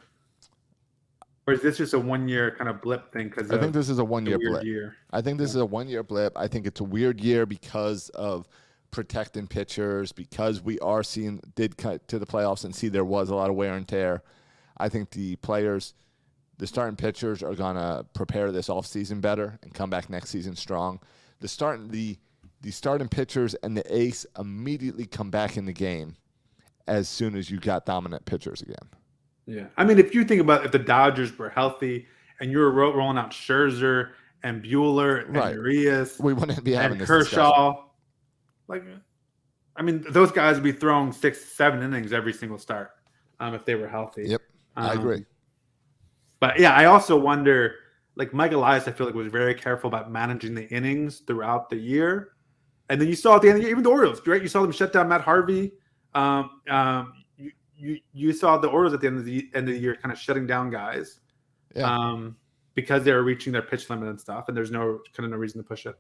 Or is this just a 1 year kind of blip thing? I think this is a 1 year blip. I think this is a 1 year blip. I think it's a weird year because of protecting pitchers, because we did cut to the playoffs and see there was a lot of wear and tear. I think the starting pitchers are going to prepare this offseason better and come back next season strong. The starting pitchers and the ace immediately come back in the game as soon as you got dominant pitchers again. Yeah. I mean, if you think about if the Dodgers were healthy and you were rolling out Scherzer and Buehler and Urias, we wouldn't be having and this Kershaw. Discussion. Those guys would be throwing 6-7 innings every single start if they were healthy. Yep, I agree. But yeah, I also wonder, Mike Elias, I feel like was very careful about managing the innings throughout the year. And then you saw at the end of the year, even the Orioles, right? You saw them shut down Matt Harvey. You saw the Orioles at the end of the year kind of shutting down guys, because they were reaching their pitch limit and stuff, and there's no reason to push it.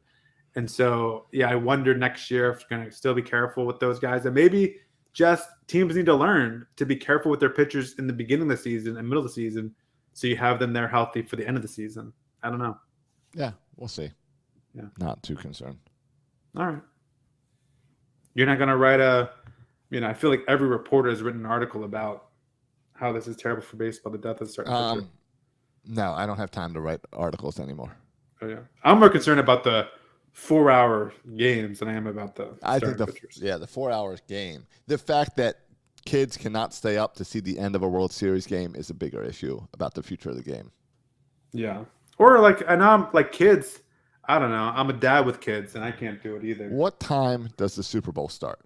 And so, I wonder next year if you're going to still be careful with those guys, and maybe just teams need to learn to be careful with their pitchers in the beginning of the season and middle of the season, so you have them there healthy for the end of the season. I don't know. Yeah, we'll see. Yeah, not too concerned. All right. You're not going to write I feel like every reporter has written an article about how this is terrible for baseball, the death of the starting pitcher. No, I don't have time to write articles anymore. Oh, yeah. I'm more concerned about the 4-hour games than I am about the pitchers. The 4 hours game. The fact that kids cannot stay up to see the end of a World Series game is a bigger issue about the future of the game. Yeah. Or and I'm kids, I don't know. I'm a dad with kids, and I can't do it either. What time does the Super Bowl start?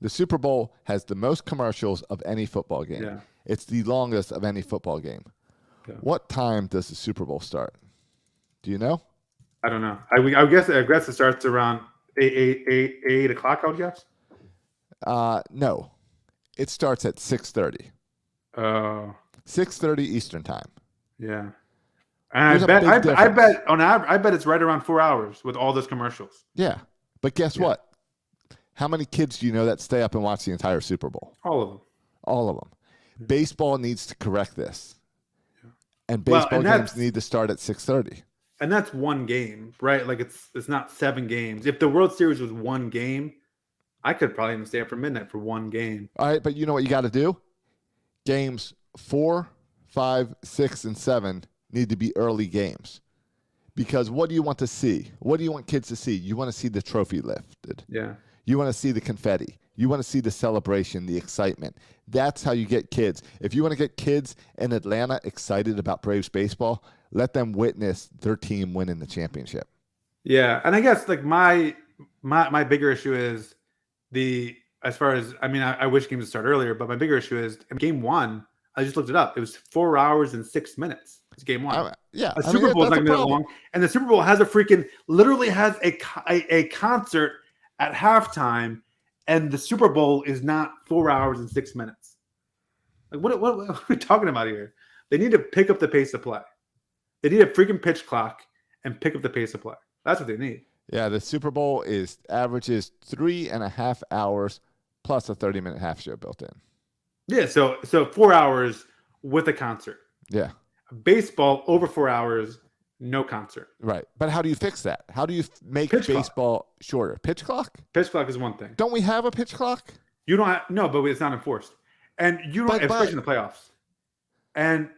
The Super Bowl has the most commercials of any football game. Yeah. It's the longest of any football game. Yeah. What time does the Super Bowl start? Do you know? I don't know. I guess it starts around 8 o'clock, I would guess. No. It starts at 6:30. 6:30 Eastern time. Yeah. And I bet it's right around 4 hours with all those commercials. Yeah. But guess what? How many kids do you know that stay up and watch the entire Super Bowl? All of them. All of them. Yeah. Baseball needs to correct this. Yeah. And baseball games need to start at 6:30. And that's one game, right? It's not 7 games. If the World Series was one game, I could probably even stay up for midnight for one game. All right, but you know what you got to do? Games 4, 5, 6, and 7 need to be early games. Because what do you want to see? What do you want kids to see? You want to see the trophy lifted. Yeah. You want to see the confetti. You want to see the celebration, the excitement. That's how you get kids. If you want to get kids in Atlanta excited about Braves baseball, let them witness their team winning the championship. Yeah, and I guess my bigger issue is I wish games would start earlier, but my bigger issue is in game 1, I just looked it up. It was 4 hours and 6 minutes. It's game 1. A Super Bowl is not going to be that long, and the Super Bowl has literally has a concert at halftime, and the Super Bowl is not 4 hours and 6 minutes. What are we talking about here? They need to pick up the pace of play. They need a freaking pitch clock and pick up the pace of play. That's what they need. Yeah, the Super Bowl averages 3.5 hours plus a 30-minute half show built in. Yeah, so 4 hours with a concert. Yeah. Baseball over 4 hours, no concert. Right. But how do you fix that? How do you make baseball shorter? Pitch clock? Pitch clock is one thing. Don't we have a pitch clock? You don't have, no, but it's not enforced. And you don't, especially in the playoffs. And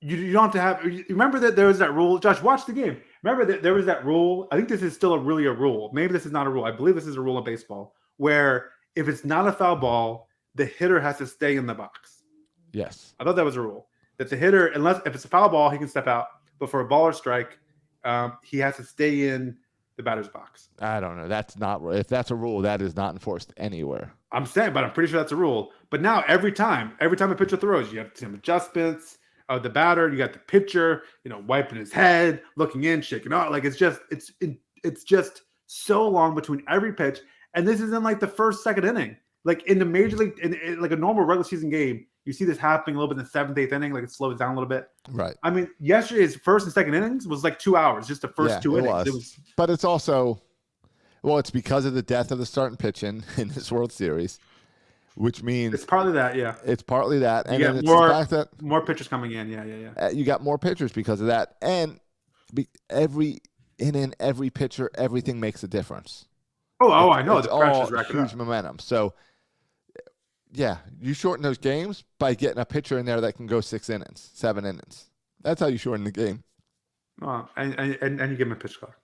you don't have to have, remember that there was that rule. Josh, watch the game. Remember that there was that rule. I think this is still really a rule. Maybe this is not a rule. I believe this is a rule of baseball where if it's not a foul ball, the hitter has to stay in the box. Yes. I thought that was a rule. that the hitter, unless if it's a foul ball, he can step out. But for a ball or strike, he has to stay in the batter's box. I don't know. That's not. If that's a rule, that is not enforced anywhere. I'm saying, but I'm pretty sure that's a rule. But now every time a pitcher throws, you have some adjustments of the batter. You got the pitcher, wiping his head, looking in, shaking out. Like it's just so long between every pitch. And this is in like the first, second inning. Like in the major league, in like a normal regular season game, you see this happening a little bit in the 7th, 8th inning. Like it slows down a little bit. Right. I mean, yesterday's first and second innings was like 2 hours, just the first 2 innings. It was. But it's also, it's because of the death of the starting pitching in this World Series, which means it's partly that, yeah. It's partly that, and then it's more, the fact that more pitchers coming in, yeah. You got more pitchers because of that, and every inning, every pitcher, everything makes a difference. I know. It's The pressure's all racking huge up. momentum. So, yeah, you shorten those games by getting a pitcher in there that can go 6 innings, 7 innings. That's how you shorten the game. And you give him a pitch clock.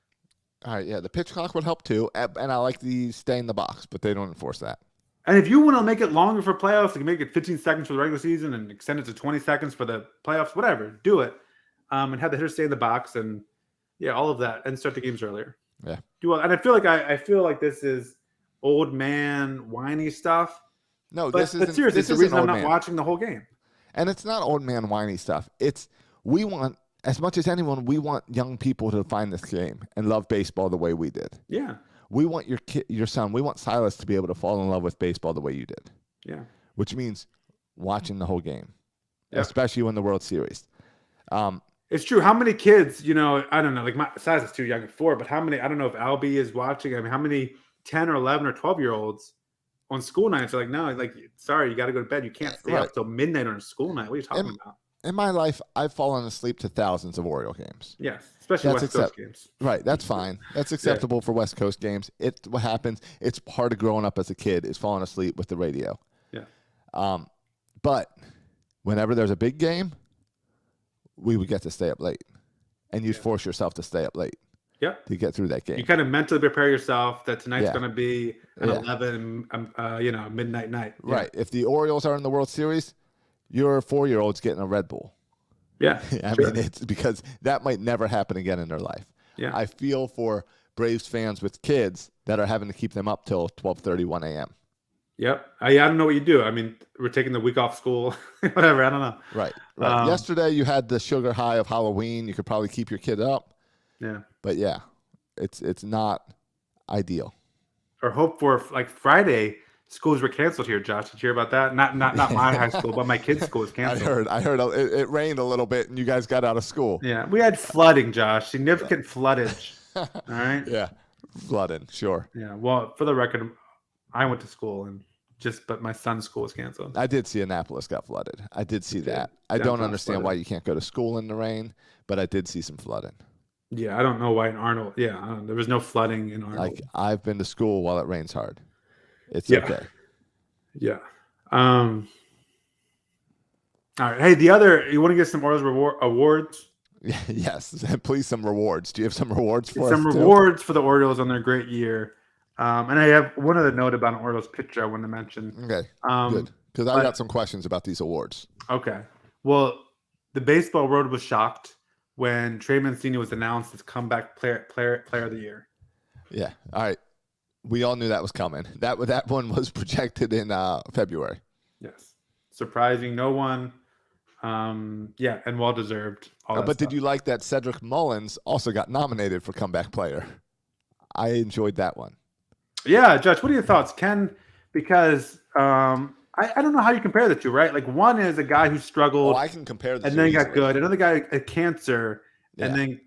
All right, yeah, the pitch clock would help too, and I like the stay in the box, but they don't enforce that. And if you want to make it longer for playoffs, you can make it 15 seconds for the regular season and extend it to 20 seconds for the playoffs, whatever. Do it. And have the hitter stay in the box and, all of that, and start the games earlier. Yeah. And I feel like this is old man whiny stuff. No, but seriously, it's the reason I'm not watching the whole game. And it's not old man whiny stuff. We want, as much as anyone, we want young people to find this game and love baseball the way we did. Yeah. We want your son, we want Silas to be able to fall in love with baseball the way you did. Yeah. Which means watching the whole game, especially when the World Series. It's true. How many kids, I don't know, like my size is too young at 4, but how many, I don't know if Albie is watching. I mean, how many 10 or 11 or 12-year-olds on school nights are like, no, like, sorry, you got to go to bed. You can't stay up till midnight on a school night. What are you talking about? In my life, I've fallen asleep to thousands of Oriole games. Yes, especially West Coast games. Right, that's fine. That's acceptable for West Coast games. It's what happens. It's part of growing up as a kid is falling asleep with the radio. Yeah. But whenever there's a big game, we would get to stay up late. And you'd force yourself to stay up late. Yeah. To get through that game. You kind of mentally prepare yourself that tonight's going to be an 11, midnight night. Yeah. Right. If the Orioles are in the World Series, your 4-year-old's getting a Red Bull. Yeah. I mean, it's because that might never happen again in their life. Yeah. I feel for Braves fans with kids that are having to keep them up till 12:30, 1 a.m. Yep. I don't know what you do. I mean, we're taking the week off school, whatever. I don't know. Right. Yesterday, you had the sugar high of Halloween. You could probably keep your kid up. Yeah. But yeah, it's not ideal. Or hope for like Friday, schools were canceled here. Josh, did you hear about that? Not my high school, but my kids' school was canceled. I heard. It rained a little bit, and you guys got out of school. Yeah, we had flooding, Josh. Significant floodage. All right. Yeah, flooding. Sure. Yeah. Well, for the record, I went to school but my son's school was canceled. I did see Annapolis got flooded. I did see that. I don't understand why you can't go to school in the rain, but I did see some flooding. Yeah, I don't know why in Arnold. Yeah, there was no flooding in Arnold. Like I've been to school while it rains hard. It's okay. Yeah. All right. Hey, you want to get some Orioles awards? Yes. Please, some rewards. Do you have some rewards for us? Some rewards for the Orioles on their great year. And I have one other note about an Orioles pitcher I want to mention. Okay. Good. Because I got some questions about these awards. Okay. Well, the baseball world was shocked when Trey Mancini was announced as comeback player of the year. Yeah. All right. We all knew that was coming. That one was projected in February. Yes. Surprising no one. Yeah, and well-deserved. But did you like that Cedric Mullins also got nominated for comeback player? I enjoyed that one. Yeah, Josh, what are your thoughts? Because I don't know how you compare the two, right? Like one is a guy who struggled. Oh, I can compare the two. And then he got good. Another guy had cancer and then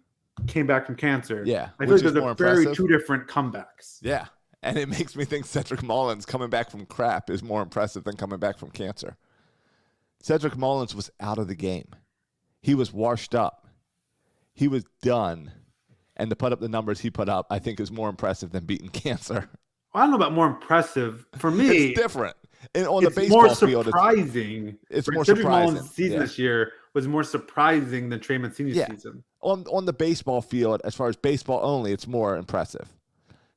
came back from cancer. Yeah. I feel like those are very two different comebacks. Yeah. And it makes me think Cedric Mullins coming back from crap is more impressive than coming back from cancer. Cedric Mullins was out of the game. He was washed up. He was done. And to put up the numbers he put up, I think is more impressive than beating cancer. Well, I don't know about more impressive. For me, it's different. And on it's the baseball more field, surprising. It's more Cedric surprising. Mullins' season this year was more surprising than Trey Mancini's season. On the baseball field, as far as baseball only, it's more impressive.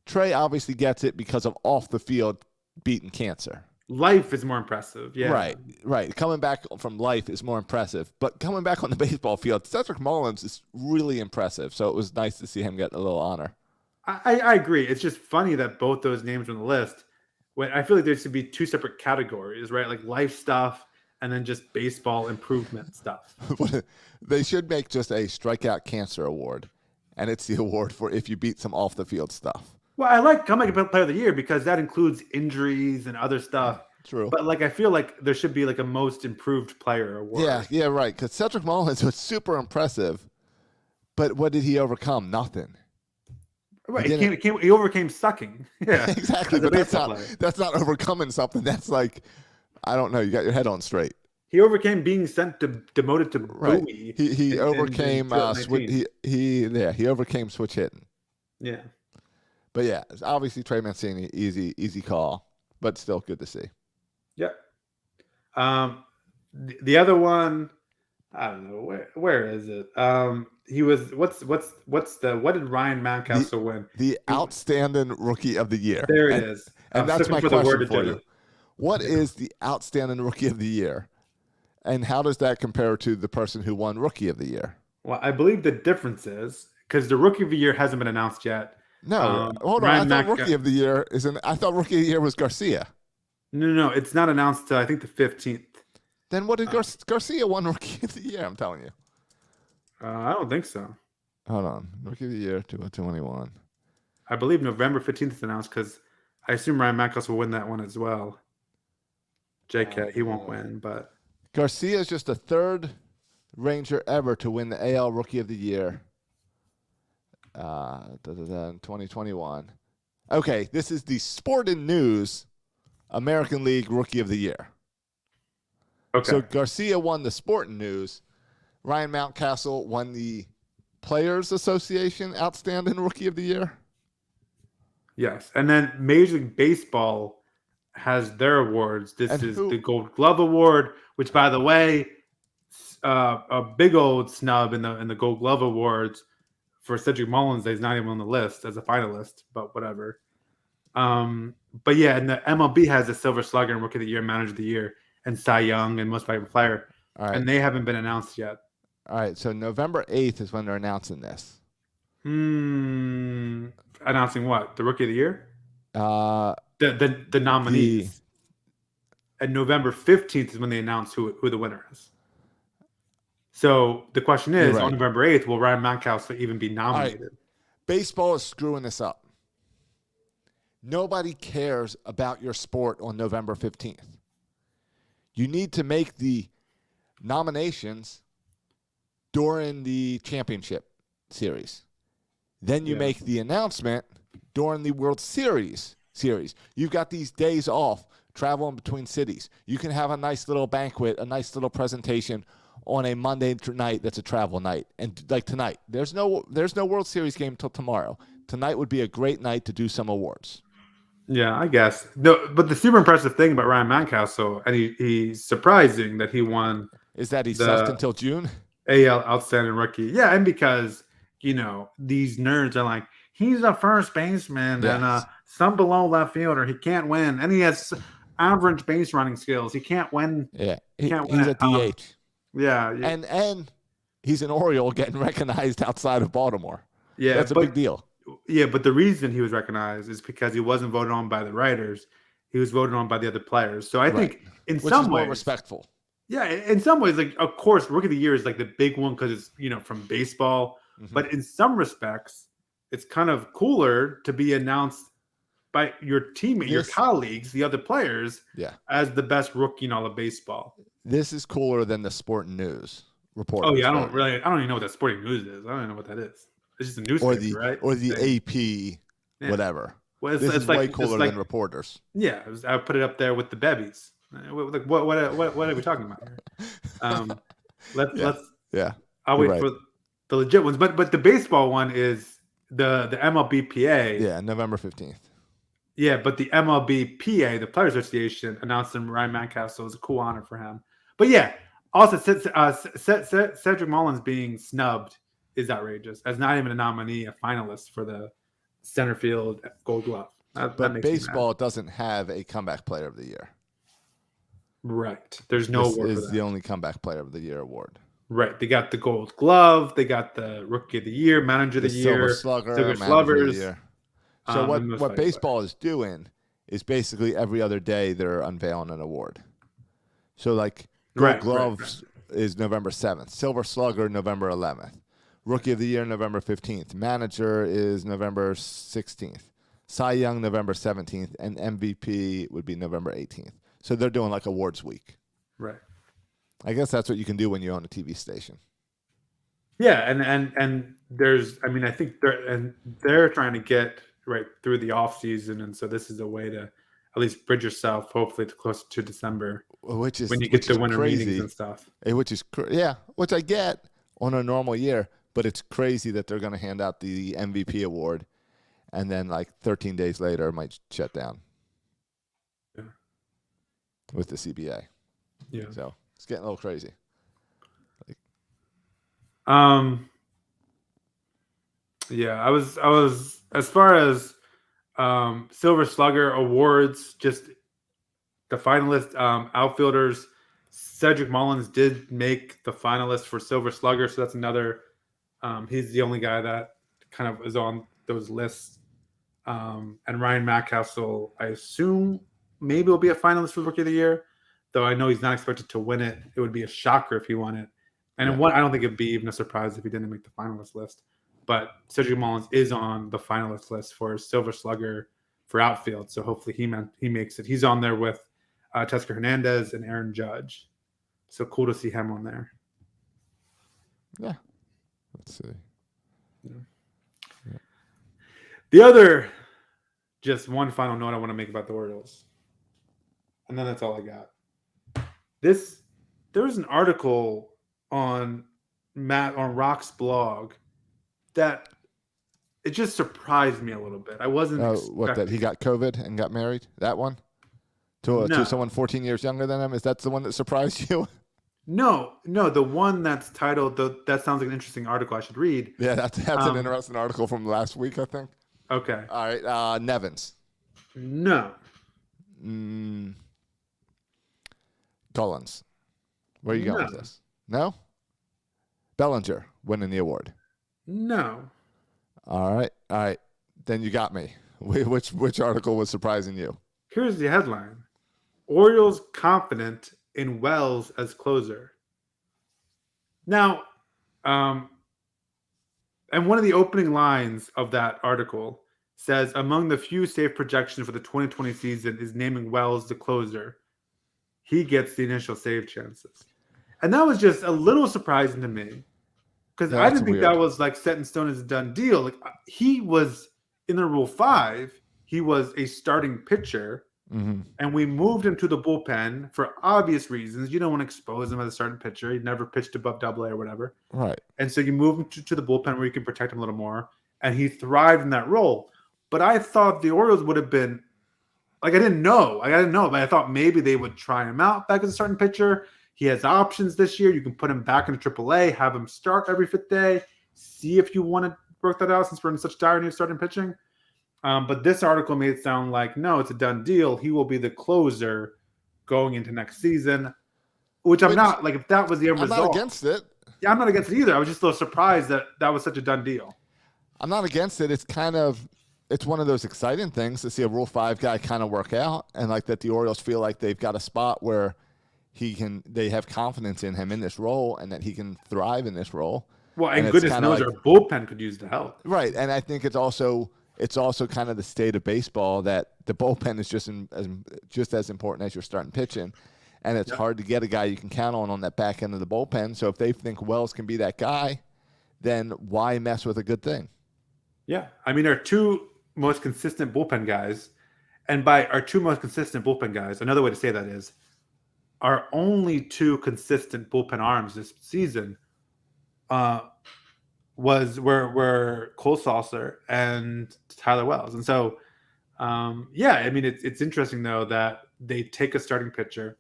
Trey obviously gets it because of off the field beating cancer. life is more impressive. Yeah. Right. Coming back from life is more impressive, but coming back on the baseball field, Cedric Mullins is really impressive. So it was nice to see him get a little honor. I agree. It's just funny that both those names are on the list. When I feel like there should be two separate categories, right? Like life stuff and then just baseball improvement stuff. They should make just a strikeout cancer award, and it's the award for if you beat some off the field stuff. Well, I like comeback player of the year because that includes injuries and other stuff. True. But like I feel like there should be like a most improved player award. Yeah, right. Because Cedric Mullins was super impressive, but what did he overcome? Nothing. Right. He overcame sucking. Yeah. Exactly. But that's not overcoming something. That's like, I don't know. You got your head on straight. He overcame being demoted to Bowie. He overcame he overcame switch hitting. Yeah. But yeah, obviously Trey Mancini, easy call, but still good to see. Yep. The other one, I don't know where is it? He was what did Ryan Mountcastle win? The outstanding rookie of the year. There it is. And that's my question for you. What is the outstanding rookie of the year? And how does that compare to the person who won rookie of the year? Well, I believe the difference is because the rookie of the year hasn't been announced yet. No, hold on. I thought rookie of the year I thought rookie of the year was Garcia. No, it's not announced till I think the 15th. Then what did Garcia won rookie of the year? I'm telling you. I don't think so. Hold on, rookie of the year 2021. I believe November 15th is announced because I assume Ryan Mountcastle will win that one as well. JK, he won't win, but Garcia is just the third Ranger ever to win the AL Rookie of the Year. 2021. Okay, this is the Sport and News American League Rookie of the Year. Okay. So Garcia won the Sport and News. Ryan Mountcastle won the Players Association Outstanding Rookie of the Year. Yes, and then Major League Baseball has their awards. This is the Gold Glove Award, which, by the way, a big old snub in the Gold Glove Awards for Cedric Mullins. He's not even on the list as a finalist, but whatever. But yeah, and the MLB has the Silver Slugger and Rookie of the Year, Manager of the Year, and Cy Young and Most Valuable Player. All right. And they haven't been announced yet. All right, so November 8th is when they're announcing this. Announcing what? The Rookie of the Year? The nominees. And November 15th is when they announce who the winner is. So the question is, on November 8th, will Ryan Mountcastle even be nominated? Right. Baseball is screwing this up. Nobody cares about your sport on November 15th. You need to make the nominations during the championship series. Then you make the announcement during the World Series. You've got these days off, traveling between cities. You can have a nice little banquet, a nice little presentation on a Monday night that's a travel night. And like tonight, there's no World Series game till tomorrow. Tonight would be a great night to do some awards. Yeah, I guess. No, but the super impressive thing about Ryan Mountcastle, and he's surprising that he won, is that he sucked until June? AL Outstanding Rookie. Yeah, and because, these nerds are like, he's a first baseman and some below left fielder. He can't win. And he has average base running skills. He can't win. Yeah, he's a DH. Yeah. And he's an Oriole getting recognized outside of Baltimore. Yeah. That's a big deal. Yeah, but the reason he was recognized is because he wasn't voted on by the writers. He was voted on by the other players. So I think in some ways, more respectful. Yeah, in some ways, like, of course, Rookie of the Year is like the big one because it's, from baseball. Mm-hmm. But in some respects, it's kind of cooler to be announced by your teammate, your colleagues, the other players, as the best rookie in all of baseball. This is cooler than the Sport News report. Oh yeah, I don't even know what that Sporting News is. I don't even know what that is. It's just a newspaper, right? Or the AP, whatever. Well, this is way cooler than reporters. Yeah, I put it up there with the Bebbies. Like, what are we talking about here? Let's I'll wait for the legit ones. But the baseball one is the MLBPA. Yeah, November 15th. Yeah, but the MLBPA, the Players Association, announced him Ryan Mountcastle. It's a cool honor for him. But yeah, also Cedric Mullins being snubbed is outrageous. As not even a nominee, a finalist for the center field Gold Glove. But baseball doesn't have a comeback player of the year. Right. There's no This award for is that. the only comeback player of the year award. Right. They got the Gold Glove. They got the Rookie of the Year, Manager of The the Year, Silver Slugger, Silver Manager of the Sluggers. Year. So and most what valuable baseball is doing is basically every other day they're unveiling an award. So like Gold Gloves is November 7th, Silver Slugger November 11th, Rookie of the Year November 15th, Manager is November 16th, Cy Young November 17th, and MVP would be November 18th. So they're doing like awards week. Right. I guess that's what you can do when you own a TV station. Yeah, and there's, I mean, I think they're trying to get right through the off season, and so this is a way to at least bridge yourself, hopefully, to close to December, which is when you get the winter crazy. meetings and stuff. Which is which I get on a normal year, but it's crazy that they're going to hand out the MVP award, and then like 13 days later, it might shut down. Yeah. With the CBA. Yeah. So it's getting a little crazy. Yeah, I was as far as Silver Slugger awards, just the finalist outfielders. Cedric Mullins did make the finalist for Silver Slugger, so that's another. He's the only guy that kind of is on those lists. And Ryan Mountcastle, I assume, maybe will be a finalist for Rookie of the Year, though I know he's not expected to win it. It would be a shocker if he won it. And I don't think it'd be even a surprise if he didn't make the finalist list. But Cedric Mullins is on the finalist list for Silver Slugger for outfield, so hopefully he makes it. He's on there with Teoscar Hernandez and Aaron Judge. So cool to see him on there. Yeah. Let's see. Yeah. The other, just one final note I want to make about the Orioles, and then that's all I got. There was an article on Rock's blog that it just surprised me a little bit. I wasn't expecting. That he got COVID and got married? That one? To someone 14 years younger than him? Is that the one that surprised you? No, the one that's titled, that sounds like an interesting article I should read. Yeah, that's an interesting article from last week, I think. Okay. All right, Nevins. No. Collins. Where are you going with this? No? Bellinger winning the award. No. All right. Then you got me. Which article was surprising you? Here's the headline. Orioles confident in Wells as closer. Now, and one of the opening lines of that article says, among the few safe projections for the 2020 season is naming Wells the closer. He gets the initial save chances. And that was just a little surprising to me, because I didn't think that was like set in stone as a done deal. Like, he was in the Rule 5, he was a starting pitcher. Mm-hmm. And we moved him to the bullpen for obvious reasons. You don't want to expose him as a starting pitcher. He never pitched above AA or whatever. Right. And so you move him to the bullpen where you can protect him a little more. And he thrived in that role. But I thought the Orioles would have been, like, I didn't know, but I thought maybe they would try him out back as a starting pitcher. He has options this year. You can put him back into AAA, have him start every fifth day, see if you want to work that out since we're in such dire need of starting pitching. But this article made it sound like, no, it's a done deal. He will be the closer going into next season, which I'm not. Like, if that was the end result. I'm not against it. Yeah, I'm not against it either. I was just a little surprised that was such a done deal. I'm not against it. It's one of those exciting things to see a Rule 5 guy kind of work out, and like that the Orioles feel like they've got a spot where they have confidence in him in this role and that he can thrive in this role. Well, and goodness knows our bullpen could use the help. Right, and I think it's also kind of the state of baseball that the bullpen is just as important as your starting pitching, and it's hard to get a guy you can count on that back end of the bullpen. So if they think Wells can be that guy, then why mess with a good thing? Yeah, I mean, our two most consistent bullpen guys, and by our two most consistent bullpen guys, another way to say that is our only two consistent bullpen arms this season were Cole Saucer and Tyler Wells. And so, I mean, it's interesting, though, that they take a starting pitcher,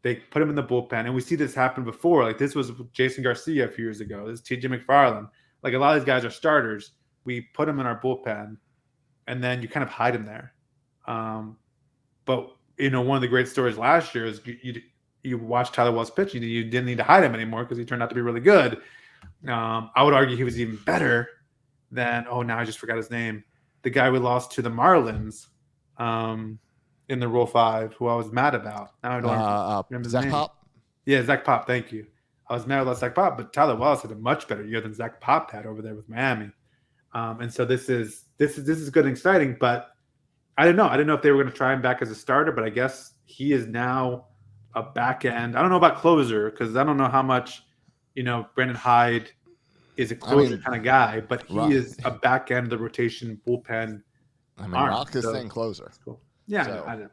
they put him in the bullpen, and we see this happen before. Like, this was Jason Garcia a few years ago. This is TJ McFarland. Like, a lot of these guys are starters. We put them in our bullpen, and then you kind of hide them there. But one of the great stories last year is you watched Tyler Wells pitch. You didn't need to hide him anymore because he turned out to be really good. I would argue he was even better than, now I just forgot his name, the guy we lost to the Marlins in the Rule 5, who I was mad about. Now I don't remember his name. Pop? Yeah, Zach Pop. Thank you. I was mad about Zach Pop, but Tyler Wells had a much better year than Zach Pop had over there with Miami. And so this is good and exciting, but I don't know. I didn't know if they were going to try him back as a starter, but I guess he is now a back end. I don't know about closer because I don't know how much, Brandon Hyde is a closer kind of guy, but he is a back end of the rotation bullpen. Rock is saying closer. Cool. Yeah, so,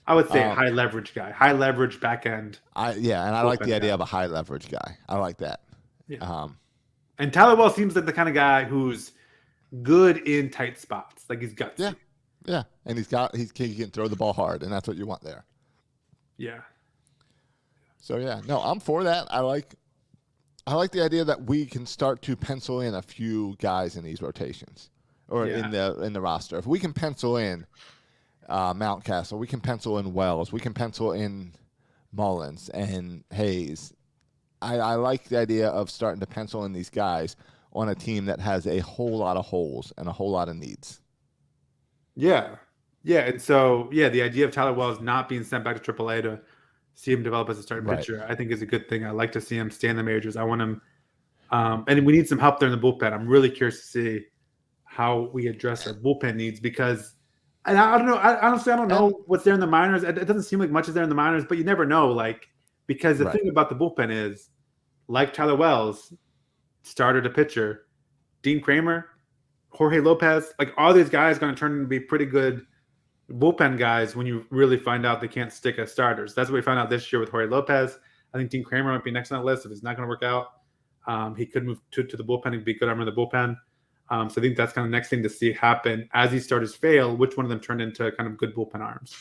I would say high leverage guy, high leverage back end. I like the idea of a high leverage guy. I like that. Yeah. And Tyler Wells seems like the kind of guy who's good in tight spots. Like he's gutsy. Yeah, and he can throw the ball hard, and that's what you want there. Yeah. So I'm for that. I like the idea that we can start to pencil in a few guys in these rotations or in the roster. If we can pencil in Mountcastle, we can pencil in Wells, we can pencil in Mullins and Hayes. I like the idea of starting to pencil in these guys on a team that has a whole lot of holes and a whole lot of needs. Yeah. Yeah. And so, the idea of Tyler Wells not being sent back to AAA to see him develop as a starting pitcher, I think is a good thing. I like to see him stay in the majors. I want him, and we need some help there in the bullpen. I'm really curious to see how we address our bullpen needs because, and I don't know, honestly, I don't know what's there in the minors. It doesn't seem like much is there in the minors, but you never know. Because the thing about the bullpen is, like Tyler Wells, starter to pitcher, Dean Kramer, Jorge Lopez, all these guys are going to turn into be pretty good bullpen guys when you really find out they can't stick as starters. That's what we found out this year with Jorge Lopez. I think Dean Kramer might be next on that list if it's not going to work out. He could move to the bullpen and be a good arm in the bullpen. So I think that's kind of the next thing to see happen as these starters fail, which one of them turn into kind of good bullpen arms.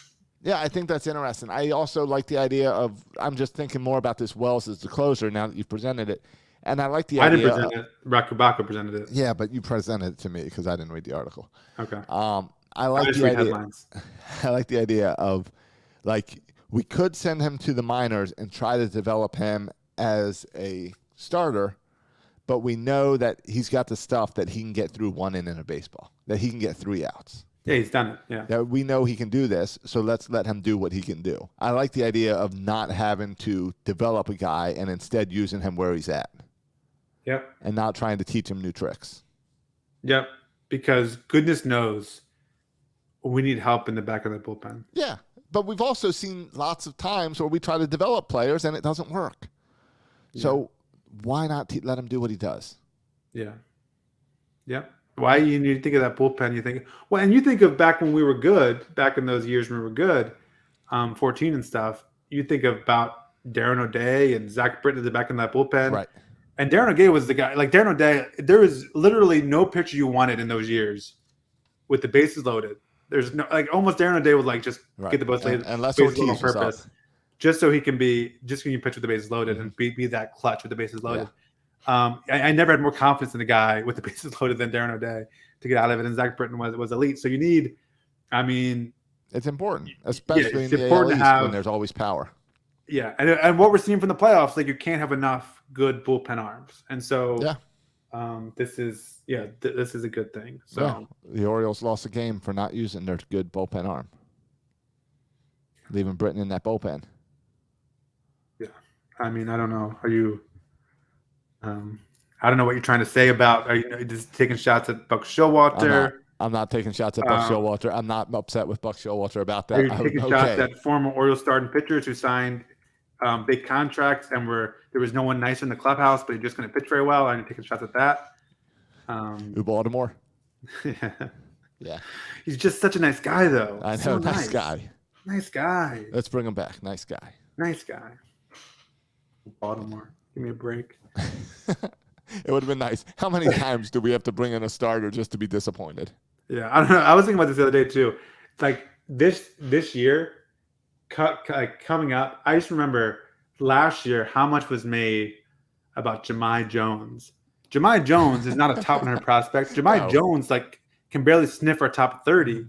Yeah, I think that's interesting. I also like the idea of – I'm just thinking more about this Wells as the closer now that you've presented it. And I like the idea – I didn't present it. Rakubaka presented it. Yeah, but you presented it to me because I didn't read the article. Okay. I like the idea. Headlines. I like the idea of we could send him to the minors and try to develop him as a starter, but we know that he's got the stuff that he can get through one inning of baseball, that he can get 3 outs. Yeah, he's done it. Yeah. That we know he can do this, so let's let him do what he can do. I like the idea of not having to develop a guy and instead using him where he's at. Yep. And not trying to teach him new tricks. Yep. Because goodness knows we need help in the back of the bullpen. Yeah. But we've also seen lots of times where we try to develop players and it doesn't work. Yeah. So why not let him do what he does? Yeah. Yep. Why you need to think of that bullpen? You think, and you think of back when we were good, back in those years when we were good, 14 and stuff. You think about Darren O'Day and Zach Britton at the back in that bullpen. Right. And Darren O'Day was the guy. Darren O'Day, there was literally no pitcher you wanted in those years with the bases loaded. There's no almost Darren O'Day would just get the bases loaded on purpose, just so he can pitch with the bases loaded and be that clutch with the bases loaded. Yeah. I never had more confidence in a guy with the bases loaded than Darren O'Day to get out of it, and Zach Britton was elite. So you need, it's important, especially in the AL East when there's always power. Yeah, and what we're seeing from the playoffs, you can't have enough good bullpen arms, and so this is a good thing. So the Orioles lost a game for not using their good bullpen arm, leaving Britton in that bullpen. Yeah, I don't know. Are you? I don't know what you're trying to say about. Are you just taking shots at Buck Showalter? I'm not taking shots at Buck Showalter. I'm not upset with Buck Showalter about that. Are you taking shots at former Orioles starting pitchers who signed big contracts and there was no one nice in the clubhouse, but he's just going to pitch very well? Are you taking shots at that? Baltimore. Yeah. He's just such a nice guy, though. I know, so nice guy. Nice guy. Let's bring him back. Nice guy. Nice guy. Baltimore. Give me a break. It would have been nice. How many times do we have to bring in a starter just to be disappointed? Yeah, I don't know. I was thinking about this the other day too. This year, coming up, I just remember last year how much was made about Jahmai Jones. Jahmai Jones is not a top 100 prospect. Jahmai Jones can barely sniff our top 30,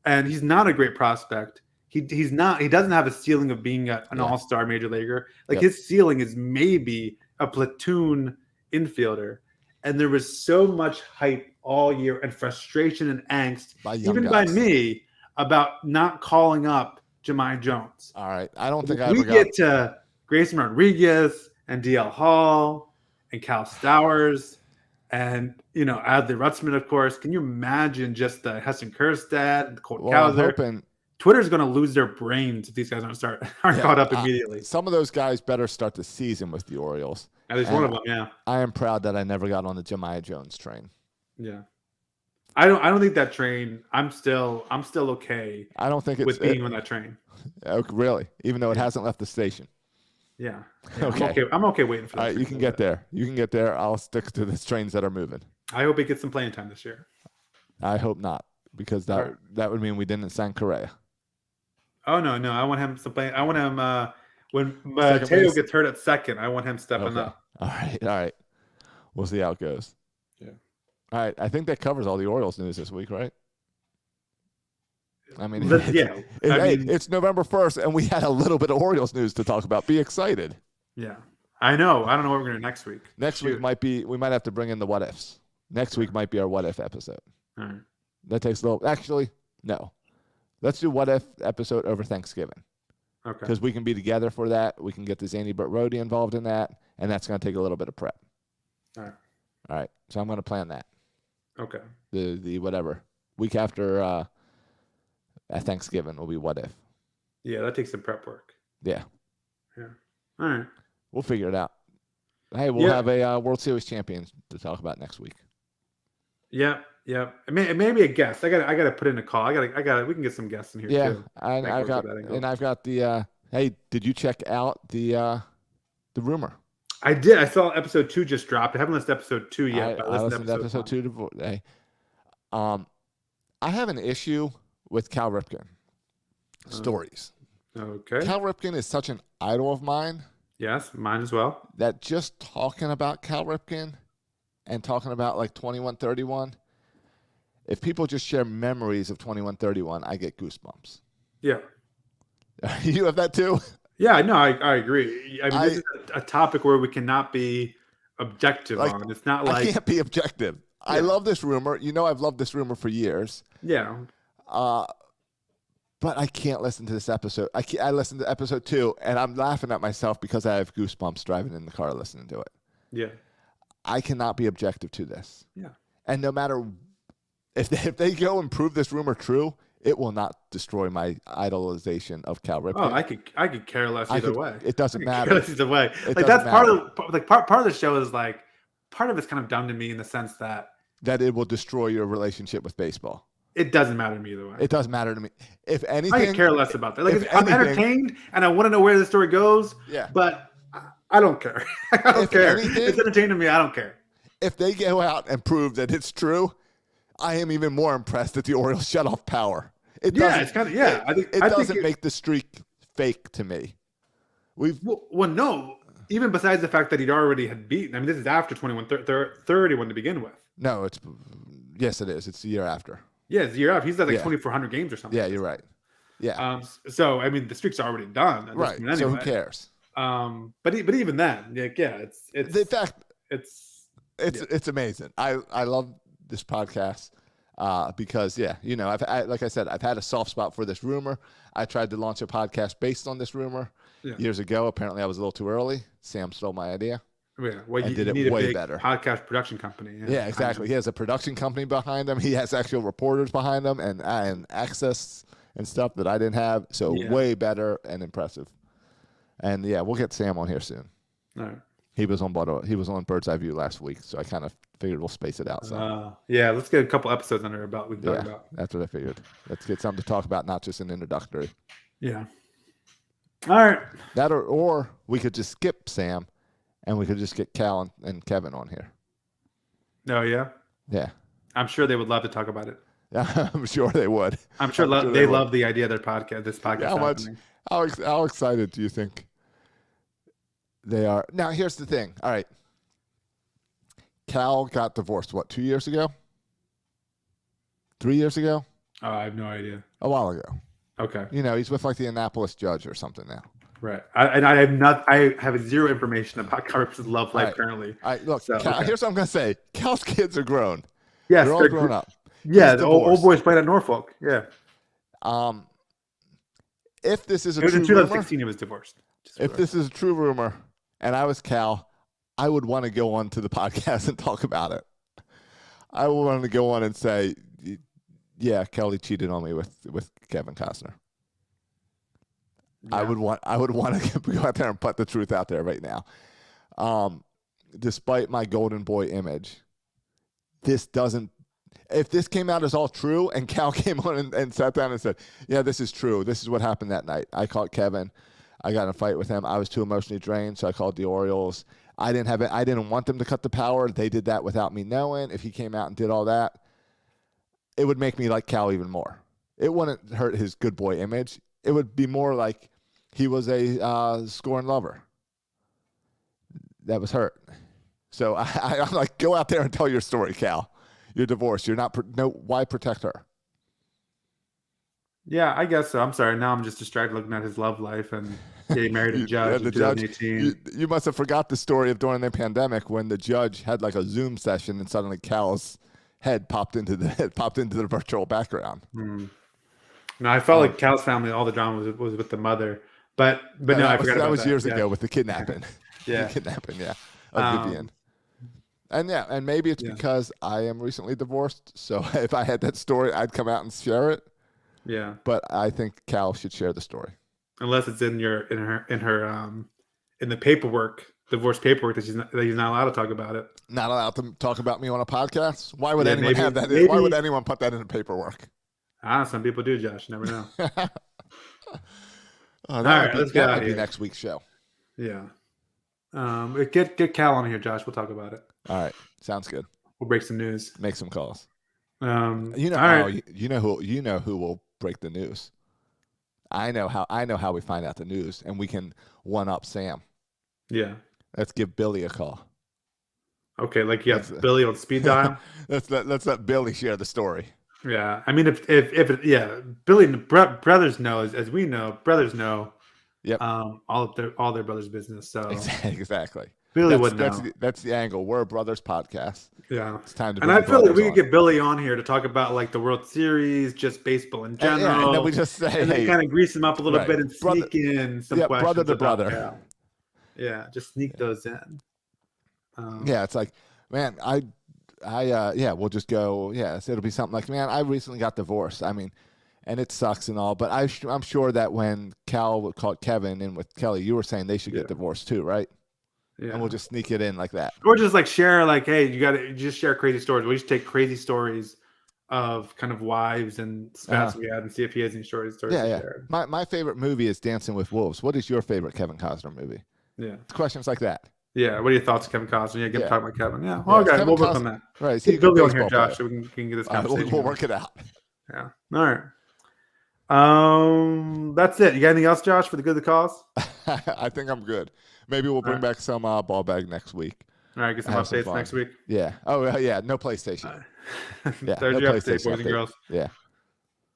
and he's not a great prospect. he's not. He doesn't have a ceiling of being an all-star major leaguer. Like his ceiling is maybe a platoon infielder. And there was so much hype all year and frustration and angst, even by me, about not calling up Jahmai Jones. All right, I don't think we get to Grayson Rodriguez and DL Hall and Cal Stowers and Adley Rutzman, of course. Can you imagine just the Heston Kjerstad, Colt Cowser? Twitter's going to lose their brains if these guys aren't caught up immediately. Some of those guys better start the season with the Orioles. At least one of them, yeah. I am proud that I never got on the Jahmai Jones train. Yeah, I don't think that train. I'm still okay. I don't think it's with being on that train. Okay, really, even though it hasn't left the station. Yeah. Okay. I'm okay waiting for that. All right, you can get there. You can get there. I'll stick to the trains that are moving. I hope he gets some playing time this year. I hope not, because that would mean we didn't sign Correa. Oh no, I want him to play. I want him when Mateo gets hurt at second. I want him stepping up. All right. We'll see how it goes. Yeah. All right. I think that covers all the Orioles news this week, right? I mean, it's November 1st, and we had a little bit of Orioles news to talk about. Be excited. Yeah, I know. I don't know what we're going to do next week. Next week we might have to bring in the what ifs. Next week might be our what if episode. All right. That takes a little. Actually, no. Let's do what if episode over Thanksgiving. Okay. Because we can be together for that. We can get the Zandy Burt Rhodey involved in that, and that's going to take a little bit of prep. All right. So I'm going to plan that. Okay. The whatever week after at Thanksgiving will be what if. Yeah, that takes some prep work. Yeah. All right. We'll figure it out. Hey, we'll have a World Series champion to talk about next week. Yeah. Maybe a guest. I got to put in a call. I got. We can get some guests in here too. I've got the. Hey, did you check out the rumor? I did. I saw episode 2 just dropped. I haven't listened to episode 2 yet. I listened to episode 2 today. I have an issue with Cal Ripken stories. Okay. Cal Ripken is such an idol of mine. Yes, mine as well. That just talking about Cal Ripken and talking about like 2131. If people just share memories of 2131, I get goosebumps. Yeah. You have that too? Yeah, no, I agree. I mean, this is a topic where we cannot be objective on. It's not like... I can't be objective. Yeah. I love this rumor. I've loved this rumor for years. Yeah. But I can't listen to this episode. I listened to episode 2, and I'm laughing at myself because I have goosebumps driving in the car listening to it. Yeah. I cannot be objective to this. Yeah. And no matter... If they go and prove this rumor true, it will not destroy my idolization of Cal Ripken. Oh, I could care less either way. It doesn't matter. Care less either way. That's part of the show is like part of it's kind of dumb to me in the sense that it will destroy your relationship with baseball. It doesn't matter to me either way. It doesn't matter to me. If anything, I could care less about that. Like I'm entertained and I want to know where the story goes. Yeah. But I don't care. I don't care. It's entertaining to me. I don't care. If they go out and prove that it's true, I am even more impressed that the Orioles shut off power. It doesn't make the streak fake to me. No. Even besides the fact that he'd already had beaten. I mean, this is after 21-31 to begin with. No, yes, it is. It's the year after. Yeah, it's the year after. He's at 2,400 games or something. Yeah, you're right. Yeah. So I mean, the streak's already done. Right. Anyway. So who cares? But even then, it's the fact it's amazing. I love this podcast because like I said, I've had a soft spot for this rumor. I tried to launch a podcast based on this rumor years ago. Apparently I was a little too early. Sam stole my idea. Yeah, well, you did it way better. Podcast production company. Yeah, exactly. He has a production company behind him. He has actual reporters behind him and access and stuff that I didn't have. So way better and impressive. And we'll get Sam on here soon. All right. He was on Bird's Eye View last week, so I kind of figured we'll space it out. So. Let's get a couple episodes under our belt. We can talk about. That's what I figured. Let's get something to talk about, not just an introductory. Yeah. All right. That or we could just skip Sam, and we could just get Cal and Kevin on here. Oh yeah. Yeah. I'm sure they would love to talk about it. I'm sure they would. I'm sure they love the idea of their podcast. This podcast. How excited do you think they are? Now, here's the thing. All right. Cal got divorced, 2 years ago? 3 years ago? Oh, I have no idea. A while ago. Okay. You know, he's with like the Annapolis Judge or something now. Right. I have zero information about Cal Ripken's love life currently. Look, So, Cal, here's what I'm gonna say. Cal's kids are grown. Yes, they're all grown up. Yeah, the old boys played at Norfolk. Yeah. If this is a it was true in 2016 rumor, he was divorced. if this is a true rumor, and I was Cal, I would want to go on to the podcast and talk about it. I would want to go on and say, yeah, Kelly cheated on me with Kevin Costner. Yeah. I would want to go out there and put the truth out there right now. Despite my golden boy image, this doesn't. If this came out as all true, and Cal came on and sat down and said, "Yeah, this is true. This is what happened that night. I caught Kevin. I got in a fight with him. I was too emotionally drained, so I called the Orioles. I didn't want them to cut the power. They did that without me knowing. If he came out and did all that, it would make me like Cal even more. It wouldn't hurt his good boy image. It would be more like he was a scorned lover that was hurt. So I'm like, go out there and tell your story, Cal. You're divorced. You're not. Why protect her? Yeah, I guess so. I'm sorry. Now I'm just distracted looking at his love life and getting married to Judge in 2018. You must have forgot the story of during the pandemic when the judge had like a Zoom session and suddenly Cal's head popped into the virtual background. No, I felt like Cal's family, all the drama was with the mother. But no, I forgot about that. That was years ago with the kidnapping. Yeah. The kidnapping, of Vivian. And maybe it's because I am recently divorced. So if I had that story, I'd come out and share it. Yeah. But I think Cal should share the story. Unless it's in the paperwork, divorce paperwork that he's not allowed to talk about it. Not allowed to talk about me on a podcast? Why would anyone have that? Why would anyone put that in the paperwork? Some people do, Josh. You never know. All right, let's get out of here. Next week's show. Yeah. Get Cal on here, Josh. We'll talk about it. All right, sounds good. We'll break some news. Make some calls. You know who will break the news. I know how we find out the news, and we can one up Sam. Yeah. Let's give Billy a call. Okay, Billy on speed dial. Let's let Billy share the story. Yeah, I mean, Billy and brothers know, as we know, brothers know. Yep. All their brothers' business. So exactly. Billy would know. That's the angle. We're a brothers podcast. Yeah, it's time to. And I feel like we could get Billy on here to talk about like the World Series, just baseball in general. And then we just say, and kind of grease him up a little bit and sneak in some questions. Brother to brother. Yeah, just sneak those in. It's like, man, we'll just go. Yeah, so it'll be something like, man, I recently got divorced. I mean, and it sucks and all, but I'm sure that when Cal caught Kevin in with Kelly, you were saying they should get divorced too, right? Yeah. And we'll just sneak it in like that. Or just like share, like, hey, you got to just share crazy stories. We just take crazy stories of kind of wives and spouses we had and see if he has any stories to share. My favorite movie is Dancing with Wolves. What is your favorite Kevin Costner movie? Yeah. Questions like that. Yeah. What are your thoughts, Kevin Costner? Yeah, get to talk about Kevin. Yeah. Well, okay, we'll work on that. Right. Keep Billy on here, Josh, so we can get this conversation. We'll work it out. Yeah. All right. That's it. You got anything else, Josh, for the good of the cause? I think I'm good. Maybe we'll bring back some ball bag next week. All right, get some updates next week. Yeah. Oh, yeah. No PlayStation. Thursday update, boys and girls. Yeah.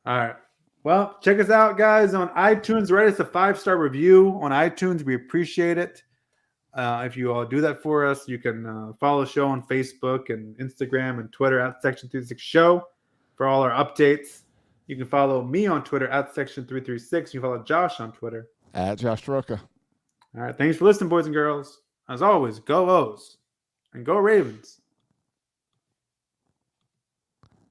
All right. Well, check us out, guys, on iTunes. Write us a 5-star review on iTunes. We appreciate it. If you all do that for us, you can follow the show on Facebook and Instagram and Twitter at Section36 Show for all our updates. You can follow me on Twitter at Section336. You can follow Josh on Twitter at Josh Roca. All right. Thanks for listening, boys and girls. As always, go O's and go Ravens.